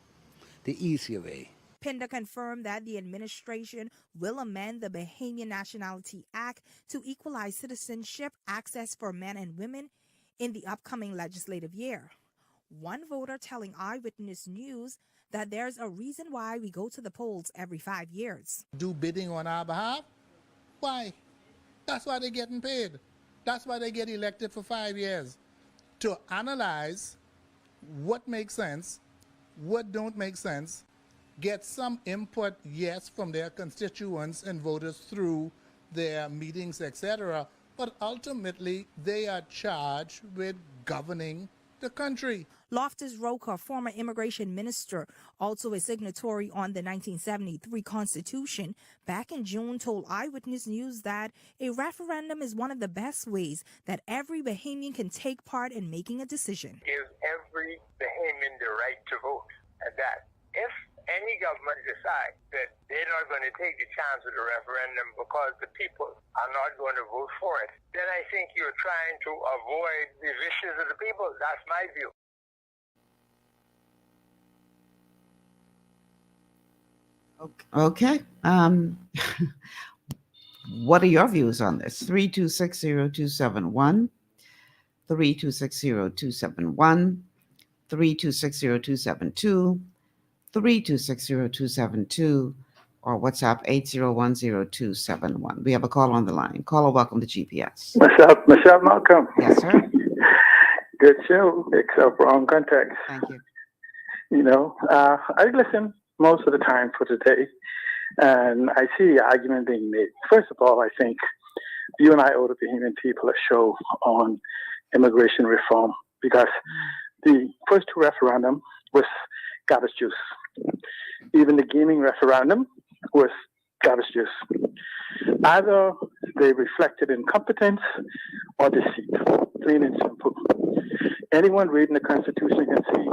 the easier way. Pinder confirmed that the administration will amend the Bahamian Nationality Act to equalize citizenship access for men and women in the upcoming legislative year. One voter telling Eyewitness News that there's a reason why we go to the polls every 5 years. Do bidding on our behalf? Why? That's why they're getting paid. That's why they get elected for 5 years. To analyze what makes sense, what don't make sense, get some input, yes, from their constituents and voters through their meetings, etc. But ultimately, they are charged with governing the country. Loftus Roker, former immigration minister, also a signatory on the 1973 Constitution, back in June told Eyewitness News that a referendum is one of the best ways that every Bahamian can take part in making a decision. Give every Bahamian the right to vote at that. If any government decides that they're not going to take the chance of the referendum because the people are not going to vote for it, then I think you're trying to avoid the wishes of the people. That's my view. Okay. What are your views on this? 3260271, 3260271, 3260272, 3260272, or WhatsApp 8010271. We have a call on the line. Caller, welcome to GPS. Michelle Malcolm. Yes, sir. Good show, except wrong context. Thank you. You know, I listen most of the time for today, and I see the argument being made. First of all, I think you and I owe the Bahamian people a show on immigration reform, because the first two referendum was garbage juice. Even the gaming referendum was garbage juice. Either they reflected incompetence or deceit, plain and simple. Anyone reading the Constitution can see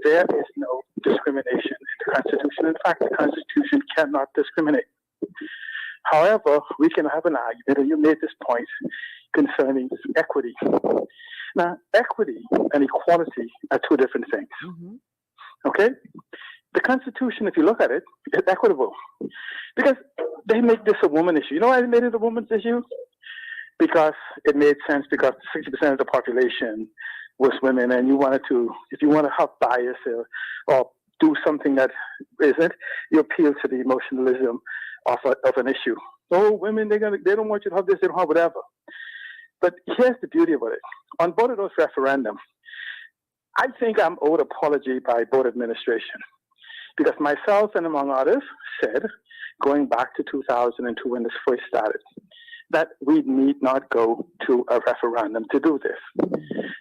there is no discrimination in the Constitution. In fact, the Constitution cannot discriminate. However, we can have an argument, and you made this point concerning equity. Now, equity and equality are two different things. Mm-hmm. Okay? The Constitution, if you look at it, is equitable. Because they make this a woman issue. You know why they made it a woman's issue? Because it made sense, because 60% of the population was women, and you wanted to, if you want to have bias or do something that isn't, you appeal to the emotionalism of an issue. Oh, women, they don't want you to have this, they don't have whatever. But here's the beauty of it. On both of those referendums, I think I'm owed apology by both administration, because myself and among others said, going back to 2002 when this first started, that we need not go to a referendum to do this.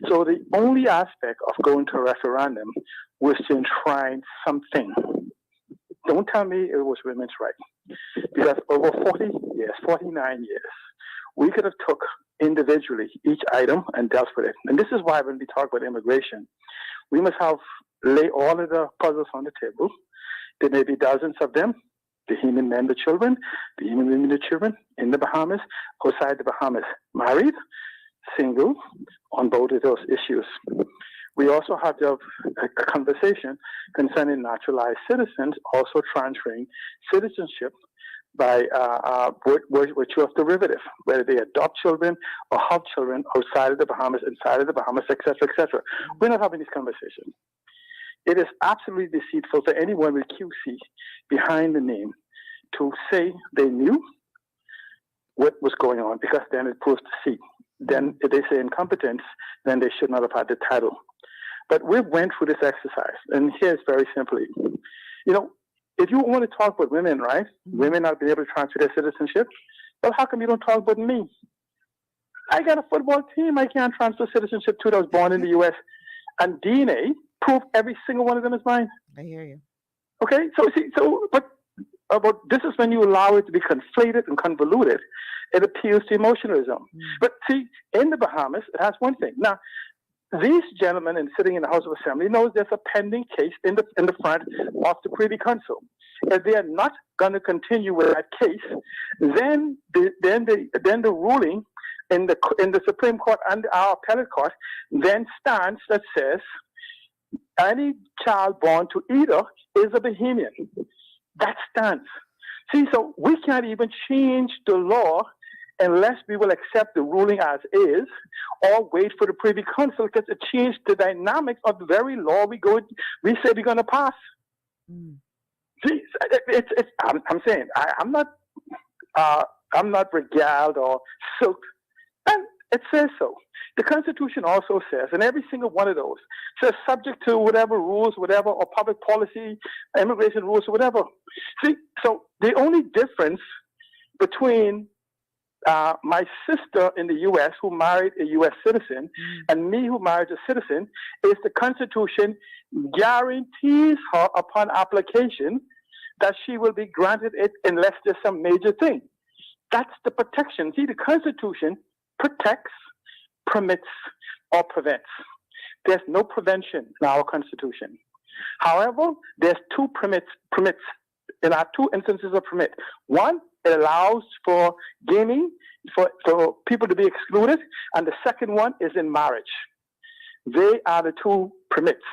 So the only aspect of going to a referendum was to enshrine something. Don't tell me it was women's rights, because over 40 years, 49 years, we could have took individually each item and dealt with it. And this is why when we talk about immigration, we must lay all of the puzzles on the table. There may be dozens of them, Bahamian men with children, Bahamian women with children in the Bahamas, outside the Bahamas, married, single, on both of those issues. We also have to have a conversation concerning naturalized citizens also transferring citizenship by virtue of derivative, whether they adopt children or have children outside of the Bahamas, inside of the Bahamas, etc., etc. We're not having these conversations. It is absolutely deceitful for anyone with QC behind the name to say they knew what was going on, because then it proves deceit. Then if they say incompetence, then they should not have had the title. But we went through this exercise, and here's very simply, you know, if you want to talk about women, right? Women not being able to transfer their citizenship. Well, how come you don't talk about me? I got a football team I can't transfer citizenship to that was born in the U.S. And DNA prove every single one of them is mine. I hear you. Okay, but this is when you allow it to be conflated and convoluted. It appeals to emotionalism. But see, in the Bahamas, it has one thing. Now, these gentlemen sitting in the House of Assembly knows there's a pending case in the front of the Privy Council. If they are not going to continue with that case, then the ruling in the Supreme Court and our appellate court then stands that says any child born to either is a Bahamian. That stands. See, so we can't even change the law unless we will accept the ruling as is or wait for the Privy Council, because it changed the dynamics of the very law we say we're going to pass. See, I'm saying I'm not regaled or silked, and it says so. The Constitution also says, and every single one of those says subject to whatever rules, whatever, or public policy, immigration rules, or whatever. See, so the only difference between my sister in the U.S. who married a U.S. citizen and me who married a citizen is the Constitution guarantees her upon application that she will be granted it unless there's some major thing. That's the protection. See, the Constitution protects, permits, or prevents. There's no prevention in our Constitution. However, there's two permits. There are two instances of permit. One, it allows for gaming, for people to be excluded, and the second one is in marriage. They are the two permits.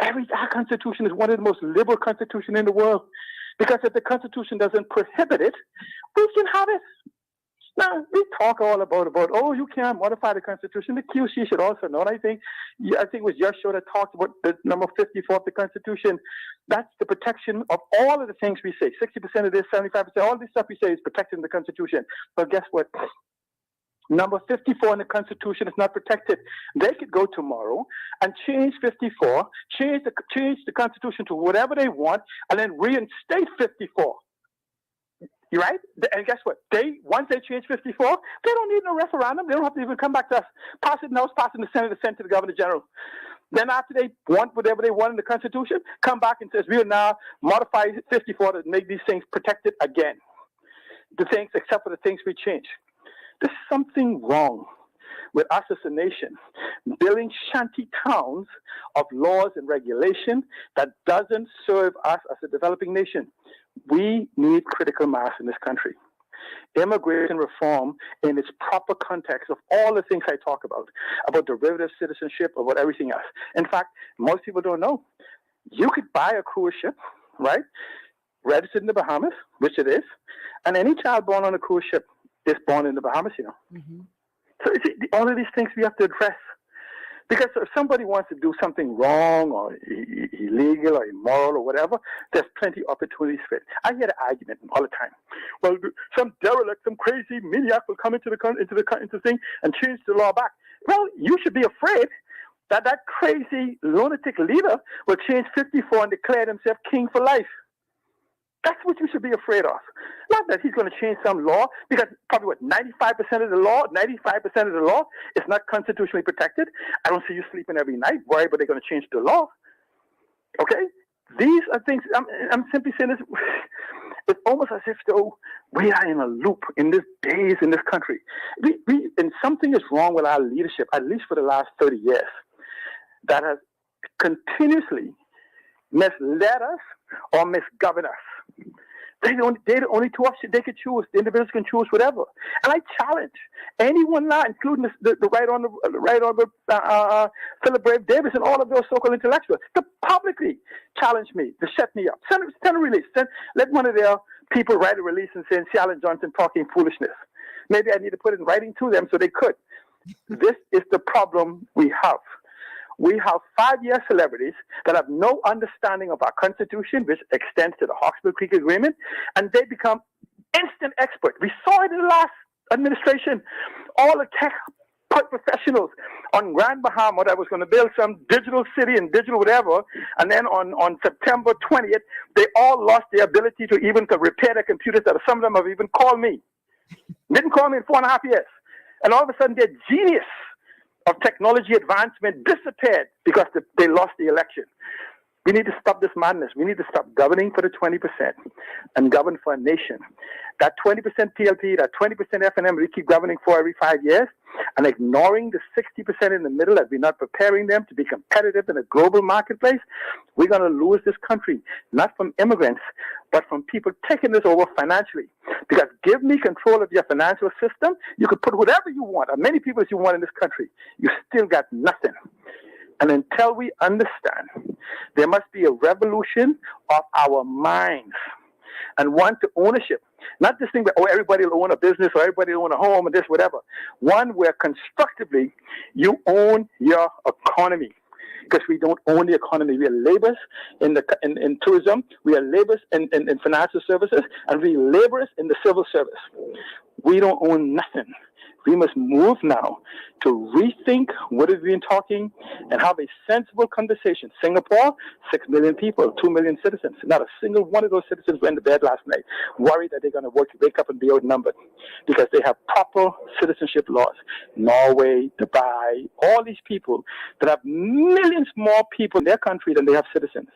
Our Constitution is one of the most liberal constitutions in the world, because if the Constitution doesn't prohibit it, we can have it. Now, we talk all about, you can't modify the Constitution. The QC should also know. And I think it was your show that talked about the number 54 of the Constitution. That's the protection of all of the things we say. 60% of this, 75%, all this stuff we say is protected in the Constitution. But guess what? Number 54 in the Constitution is not protected. They could go tomorrow and change 54, change the Constitution to whatever they want, and then reinstate 54. You right? And guess what? Once they change 54, they don't need no referendum. They don't have to even come back to us. Pass it now, pass it in the Senate, send to the Governor General. Then after they want whatever they want in the Constitution, come back and says, we will now modify 54 to make these things protected again. The things, except for the things we change. There's something wrong with us as a nation building shanty towns of laws and regulation that doesn't serve us as a developing nation. We need critical mass in this country. Immigration reform in its proper context of all the things I talk about derivative citizenship, about everything else. In fact, most people don't know. You could buy a cruise ship, right? Registered in the Bahamas, which it is, and any child born on a cruise ship is born in the Bahamas, So all of these things we have to address. Because if somebody wants to do something wrong or illegal or immoral or whatever, there's plenty of opportunities for it. I hear the argument all the time. Well, some derelict, some crazy maniac will come into the thing and change the law back. Well, you should be afraid that crazy lunatic leader will change 54 and declare himself king for life. That's what you should be afraid of. Not that he's going to change some law, because probably 95% of the law is not constitutionally protected. I don't see you sleeping every night worried, but they're going to change the law. Okay? These are things, I'm simply saying this, it's almost as if though we are in a loop in this days in this country. And something is wrong with our leadership, at least for the last 30 years, that has continuously misled us or misgoverned us. They're the only two options they could choose. The individuals can choose whatever. And I challenge anyone now, including the right honorable Philip Brave Davis and all of those so-called intellectuals, to publicly challenge me, to shut me up. Send a release. Let one of their people write a release and say, Alan Johnson talking foolishness. Maybe I need to put it in writing to them so they could. This is the problem we have. We have 5-year celebrities that have no understanding of our Constitution, which extends to the Hawkesbury Creek Agreement, and they become instant experts. We saw it in the last administration. All the tech professionals on Grand Bahama that was going to build some digital city and digital whatever, and then on September 20th, they all lost the ability to even repair their computers. That some of them have even called me. Didn't call me in 4.5 years. And all of a sudden, their genius of technology advancement disappeared because they lost the election. We need to stop this madness. We need to stop governing for the 20% and govern for a nation. That 20% PLP, that 20% FNM, we keep governing for every 5 years and ignoring the 60% in the middle that we're not preparing them to be competitive in a global marketplace. We're going to lose this country, not from immigrants, but from people taking this over financially. Because give me control of your financial system, you could put whatever you want, as many people as you want in this country. You still got nothing. And until we understand, there must be a revolution of our minds and one to ownership. Not this thing that, everybody will own a business or everybody will own a home and this, whatever. One where constructively you own your economy. Because we don't own the economy. We are laborers in tourism, we are laborers in financial services, and we are laborers in the civil service. We don't own nothing. We must move now to rethink what we've been talking and have a sensible conversation. Singapore, 6 million people, 2 million citizens. Not a single one of those citizens went to bed last night worried that they're going to wake up and be outnumbered because they have proper citizenship laws. Norway, Dubai, all these people that have millions more people in their country than they have citizens.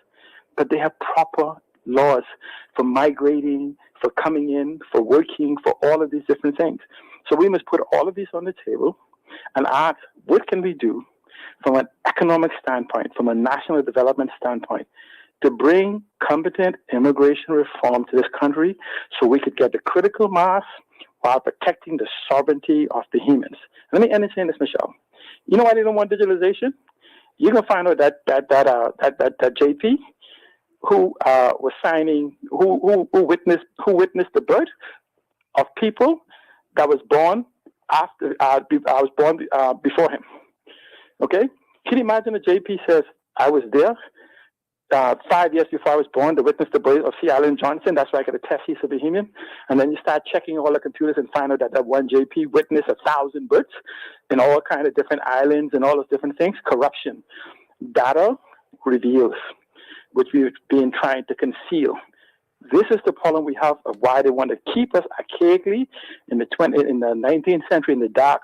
But they have proper laws for migrating, for coming in, for working, for all of these different things. So we must put all of these on the table and ask, what can we do from an economic standpoint, from a national development standpoint, to bring competent immigration reform to this country so we could get the critical mass while protecting the sovereignty of the humans. Let me end in saying this, Michelle. You know why they don't want digitalization? You can find out that JP, who was signing, who witnessed the birth of people that was born after I was born before him. Okay, can you imagine that JP says I was there 5 years before I was born to witness the birth of C. Allen Johnson? That's why I got a test. He's a Bohemian, and then you start checking all the computers and find out that one JP witnessed 1,000 births in all kind of different islands and all those different things. Corruption, data reveals, which we've been trying to conceal. This is the problem we have of why they want to keep us archaically in the 19th century in the dark.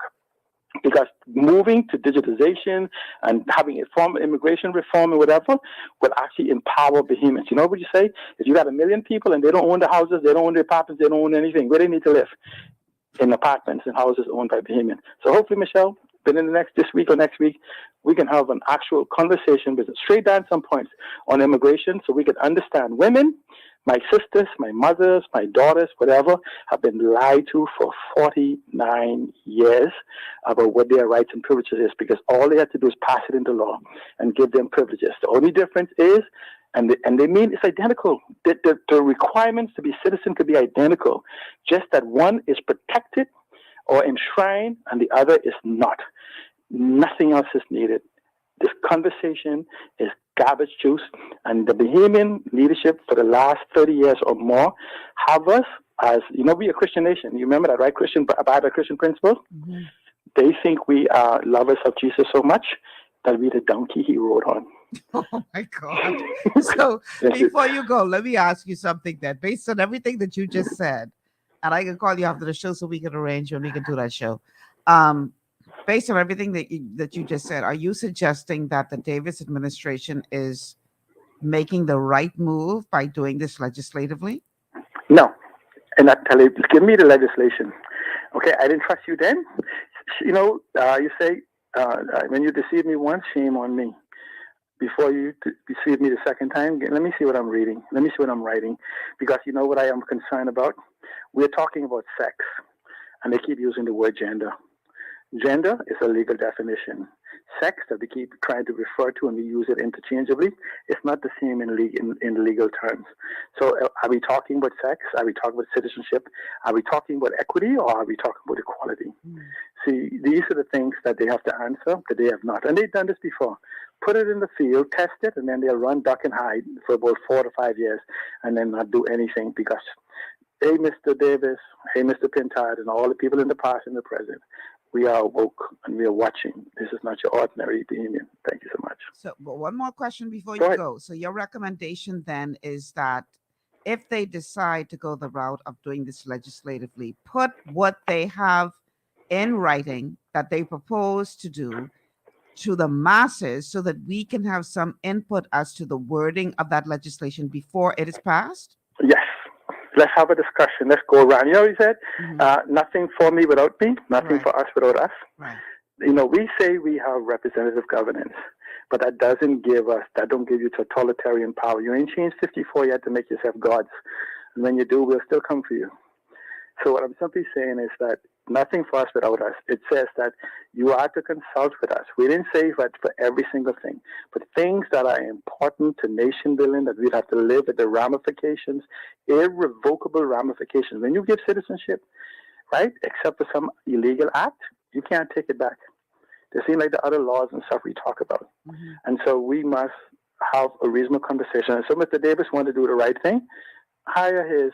Because moving to digitization and having a form of immigration reform and whatever will actually empower Bohemians. You know what you say? If you got 1 million people and they don't own the houses, they don't own the apartments, they don't own anything, where they need to live? In apartments and houses owned by Bohemians. So hopefully, Michelle, within this week or next week, we can have an actual conversation with straight down some points on immigration so we can understand women. My sisters, my mothers, my daughters, whatever, have been lied to for 49 years about what their rights and privileges is, because all they have to do is pass it into law and give them privileges. The only difference is, and they mean it's identical. The requirements to be citizen could be identical, just that one is protected or enshrined and the other is not. Nothing else is needed. This conversation is garbage juice, and the Bahamian leadership for the last 30 years or more have us as, we are a Christian nation. You remember that, right? Abide by Christian principles. Mm-hmm. They think we are lovers of Jesus so much that we're the donkey he rode on. Oh my God. So before you go, let me ask you something then, based on everything that you just said, and I can call you after the show so we can arrange when we can do that show. Based on everything that you just said, are you suggesting that the Davis administration is making the right move by doing this legislatively? No. And I tell you, give me the legislation. Okay, I didn't trust you then. You say, when you deceived me once, shame on me. Before you deceive me the second time, let me see what I'm reading. Let me see what I'm writing. Because you know what I am concerned about? We're talking about sex, and they keep using the word gender. Gender is a legal definition. Sex that we keep trying to refer to and we use it interchangeably, it's not the same in legal terms. So are we talking about sex? Are we talking about citizenship? Are we talking about equity, or are we talking about equality? See, these are the things that they have to answer that they have not. And they've done this before. Put it in the field, test it, and then they'll run, duck, and hide for about 4 to 5 years and then not do anything because, hey, Mr. Davis, hey, Mr. Pintard, and all the people in the past and the present, we are woke and we are watching. This is not your ordinary Bohemian. Thank you so much. So, but one more question before you go. So your recommendation then is that if they decide to go the route of doing this legislatively, put what they have in writing that they propose to do, to the masses so that we can have some input as to the wording of that legislation before it is passed? Yes. Let's have a discussion. Let's go around. You know what he said? Nothing for me without me, nothing for us without us. Right. You know, we say we have representative governance, but that don't give you totalitarian power. You ain't changed 54 yet to make yourself gods. And when you do, we'll still come for you. So what I'm simply saying is that nothing for us without us. It says that you are to consult with us. We didn't say that for every single thing, but things that are important to nation building that we'd have to live with the ramifications, irrevocable ramifications. When you give citizenship, right, except for some illegal act, you can't take it back. They seem like the other laws and stuff we talk about. And so we must have a reasonable conversation. And so Mr. Davis wanted to do the right thing, hire his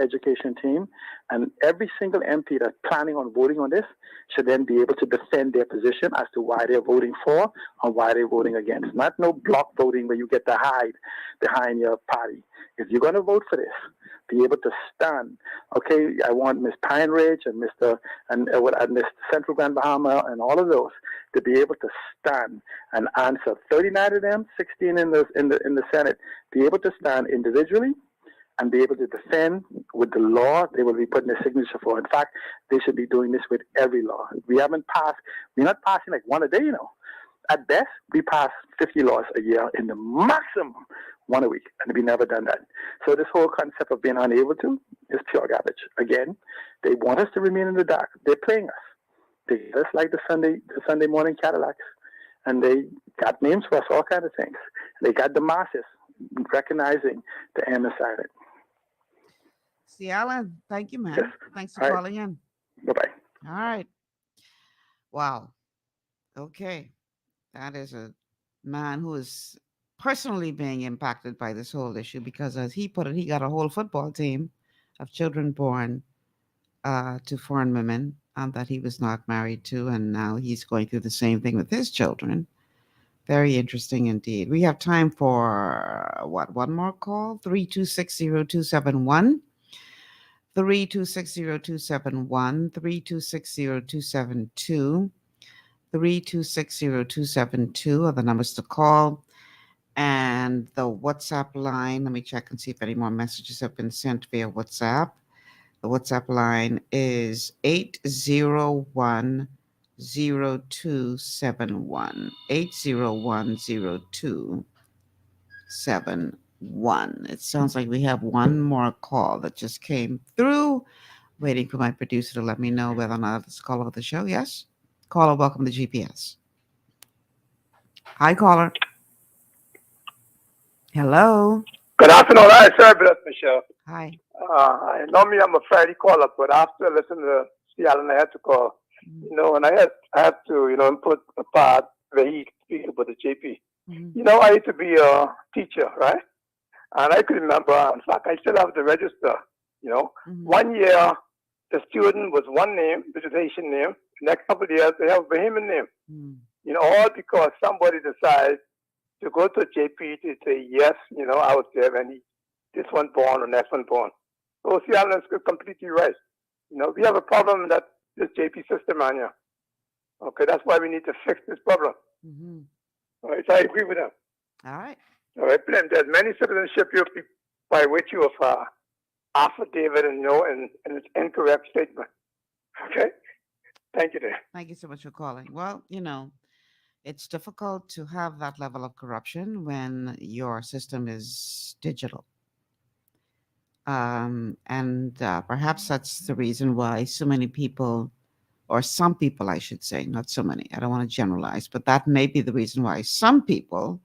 education team, and every single MP that's planning on voting on this should then be able to defend their position as to why they're voting for and why they're voting against. Not no block voting where you get to hide behind your party. If you're going to vote for this, be able to stand. Okay, I want Miss Pine Ridge and Miss Central Grand Bahama and all of those to be able to stand and answer. 39 of them, 16 in the Senate, be able to stand individually and be able to defend with the law they will be putting their signature for. In fact, they should be doing this with every law. We're not passing like one a day, you know. At best, we pass 50 laws a year in the maximum one a week, and we never done that. So this whole concept of being unable to is pure garbage. Again, they want us to remain in the dark. They're playing us. They just like the Sunday morning Cadillacs, and they got names for us, all kinds of things. They got the masses recognizing the M is silent. See, Alan, thank you, man. Yes. Thanks for calling in. Bye-bye. All right. Wow. Okay. That is a man who is personally being impacted by this whole issue because, as he put it, he got a whole football team of children born to foreign women that he was not married to, and now he's going through the same thing with his children. Very interesting indeed. We have time for one more call? 3260271. 3260271, 3260272, 3260272 are the numbers to call. And the WhatsApp line, let me check and see if any more messages have been sent via WhatsApp. The WhatsApp line is 801-0271, 801-0271. It sounds like we have one more call that just came through. Waiting for my producer to let me know whether or not it's a caller of the show. Yes? Caller, welcome to GPS. Hi, caller. Hello. Good afternoon. Hi, sir. Bless Michelle. Hi. Normally I'm a Friday caller, but after listening to Alan, I had to call. You know, and I had to, input a part where he speaks about the JP. You know, I used to be a teacher, right? And I could remember, in fact, I still have the register, 1 year, the student was one name, which is Haitian name. The next couple of years, they have a Bahamian name. All because somebody decides to go to JP to say, yes, I was there, and this one born or next one born. So, see, Alan is completely right. We have a problem in this JP system, Anya. Okay, that's why we need to fix this problem. All right, so I agree with him. All right. All right, but there's many citizenship by virtue of affidavit and it's incorrect statement. Okay, thank you, there. Thank you so much for calling. Well, it's difficult to have that level of corruption when your system is digital. And perhaps that's the reason why so many people, or some people, I should say, not so many, I don't want to generalize, but that may be the reason why some people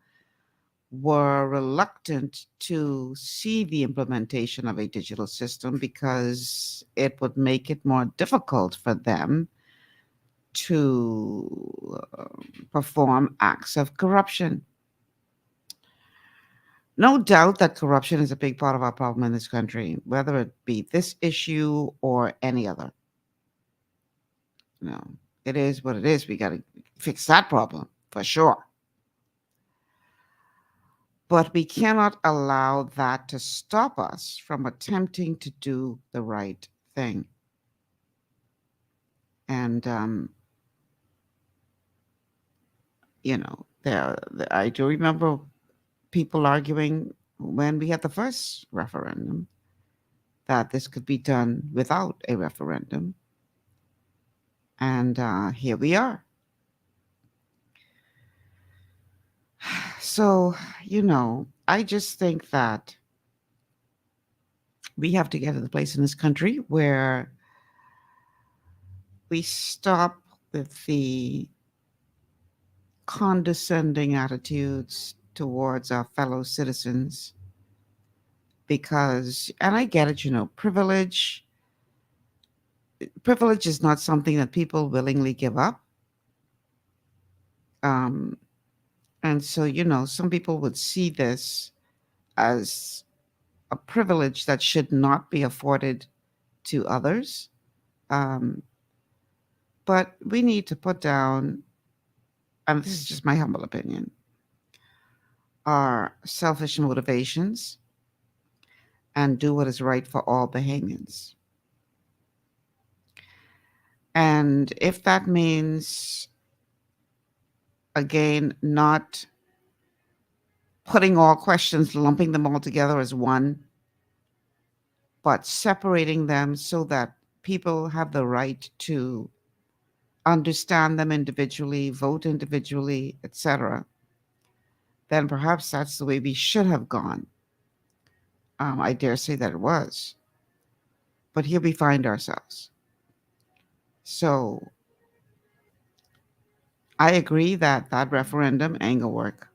were reluctant to see the implementation of a digital system because it would make it more difficult for them to perform acts of corruption. No doubt that corruption is a big part of our problem in this country, whether it be this issue or any other. It is what it is. We got to fix that problem for sure. But we cannot allow that to stop us from attempting to do the right thing. And I do remember people arguing when we had the first referendum that this could be done without a referendum. And here we are. So, I just think that we have to get to the place in this country where we stop with the condescending attitudes towards our fellow citizens. Because, and I get it, privilege is not something that people willingly give up. And so, some people would see this as a privilege that should not be afforded to others. But we need to put down, and this is just my humble opinion, our selfish motivations and do what is right for all Bahamians. And if that means, again, not putting all questions, lumping them all together as one, but separating them so that people have the right to understand them individually, vote individually, etc., then perhaps that's the way we should have gone. I dare say that it was. But here we find ourselves. So I agree that referendum ain't gonna work.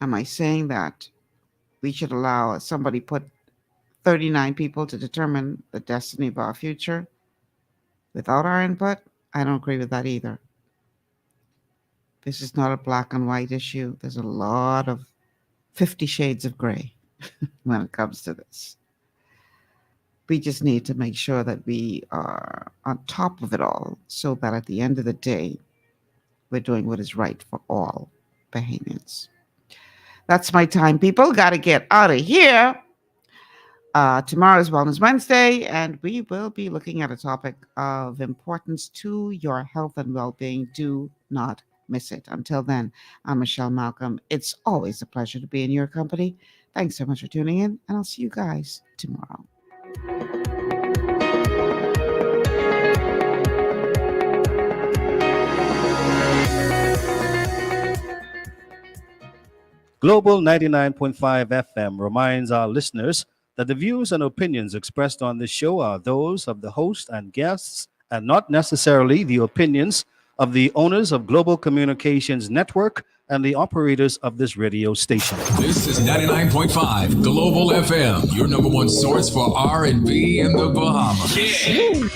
Am I saying that we should allow somebody put 39 people to determine the destiny of our future without our input? I don't agree with that either. This is not a black and white issue. There's a lot of 50 shades of gray when it comes to this. We just need to make sure that we are on top of it all so that at the end of the day, we're doing what is right for all Bahamians. That's my time, people. Got to get out of here. Tomorrow is Wellness Wednesday, and we will be looking at a topic of importance to your health and well-being. Do not miss it. Until then, I'm Michelle Malcolm. It's always a pleasure to be in your company. Thanks so much for tuning in, and I'll see you guys tomorrow. Global 99.5 FM reminds our listeners that the views and opinions expressed on this show are those of the host and guests and not necessarily the opinions of the owners of Global Communications Network and the operators of this radio station. This is 99.5 Global FM, your number one source for R&B in the Bahamas. Yeah.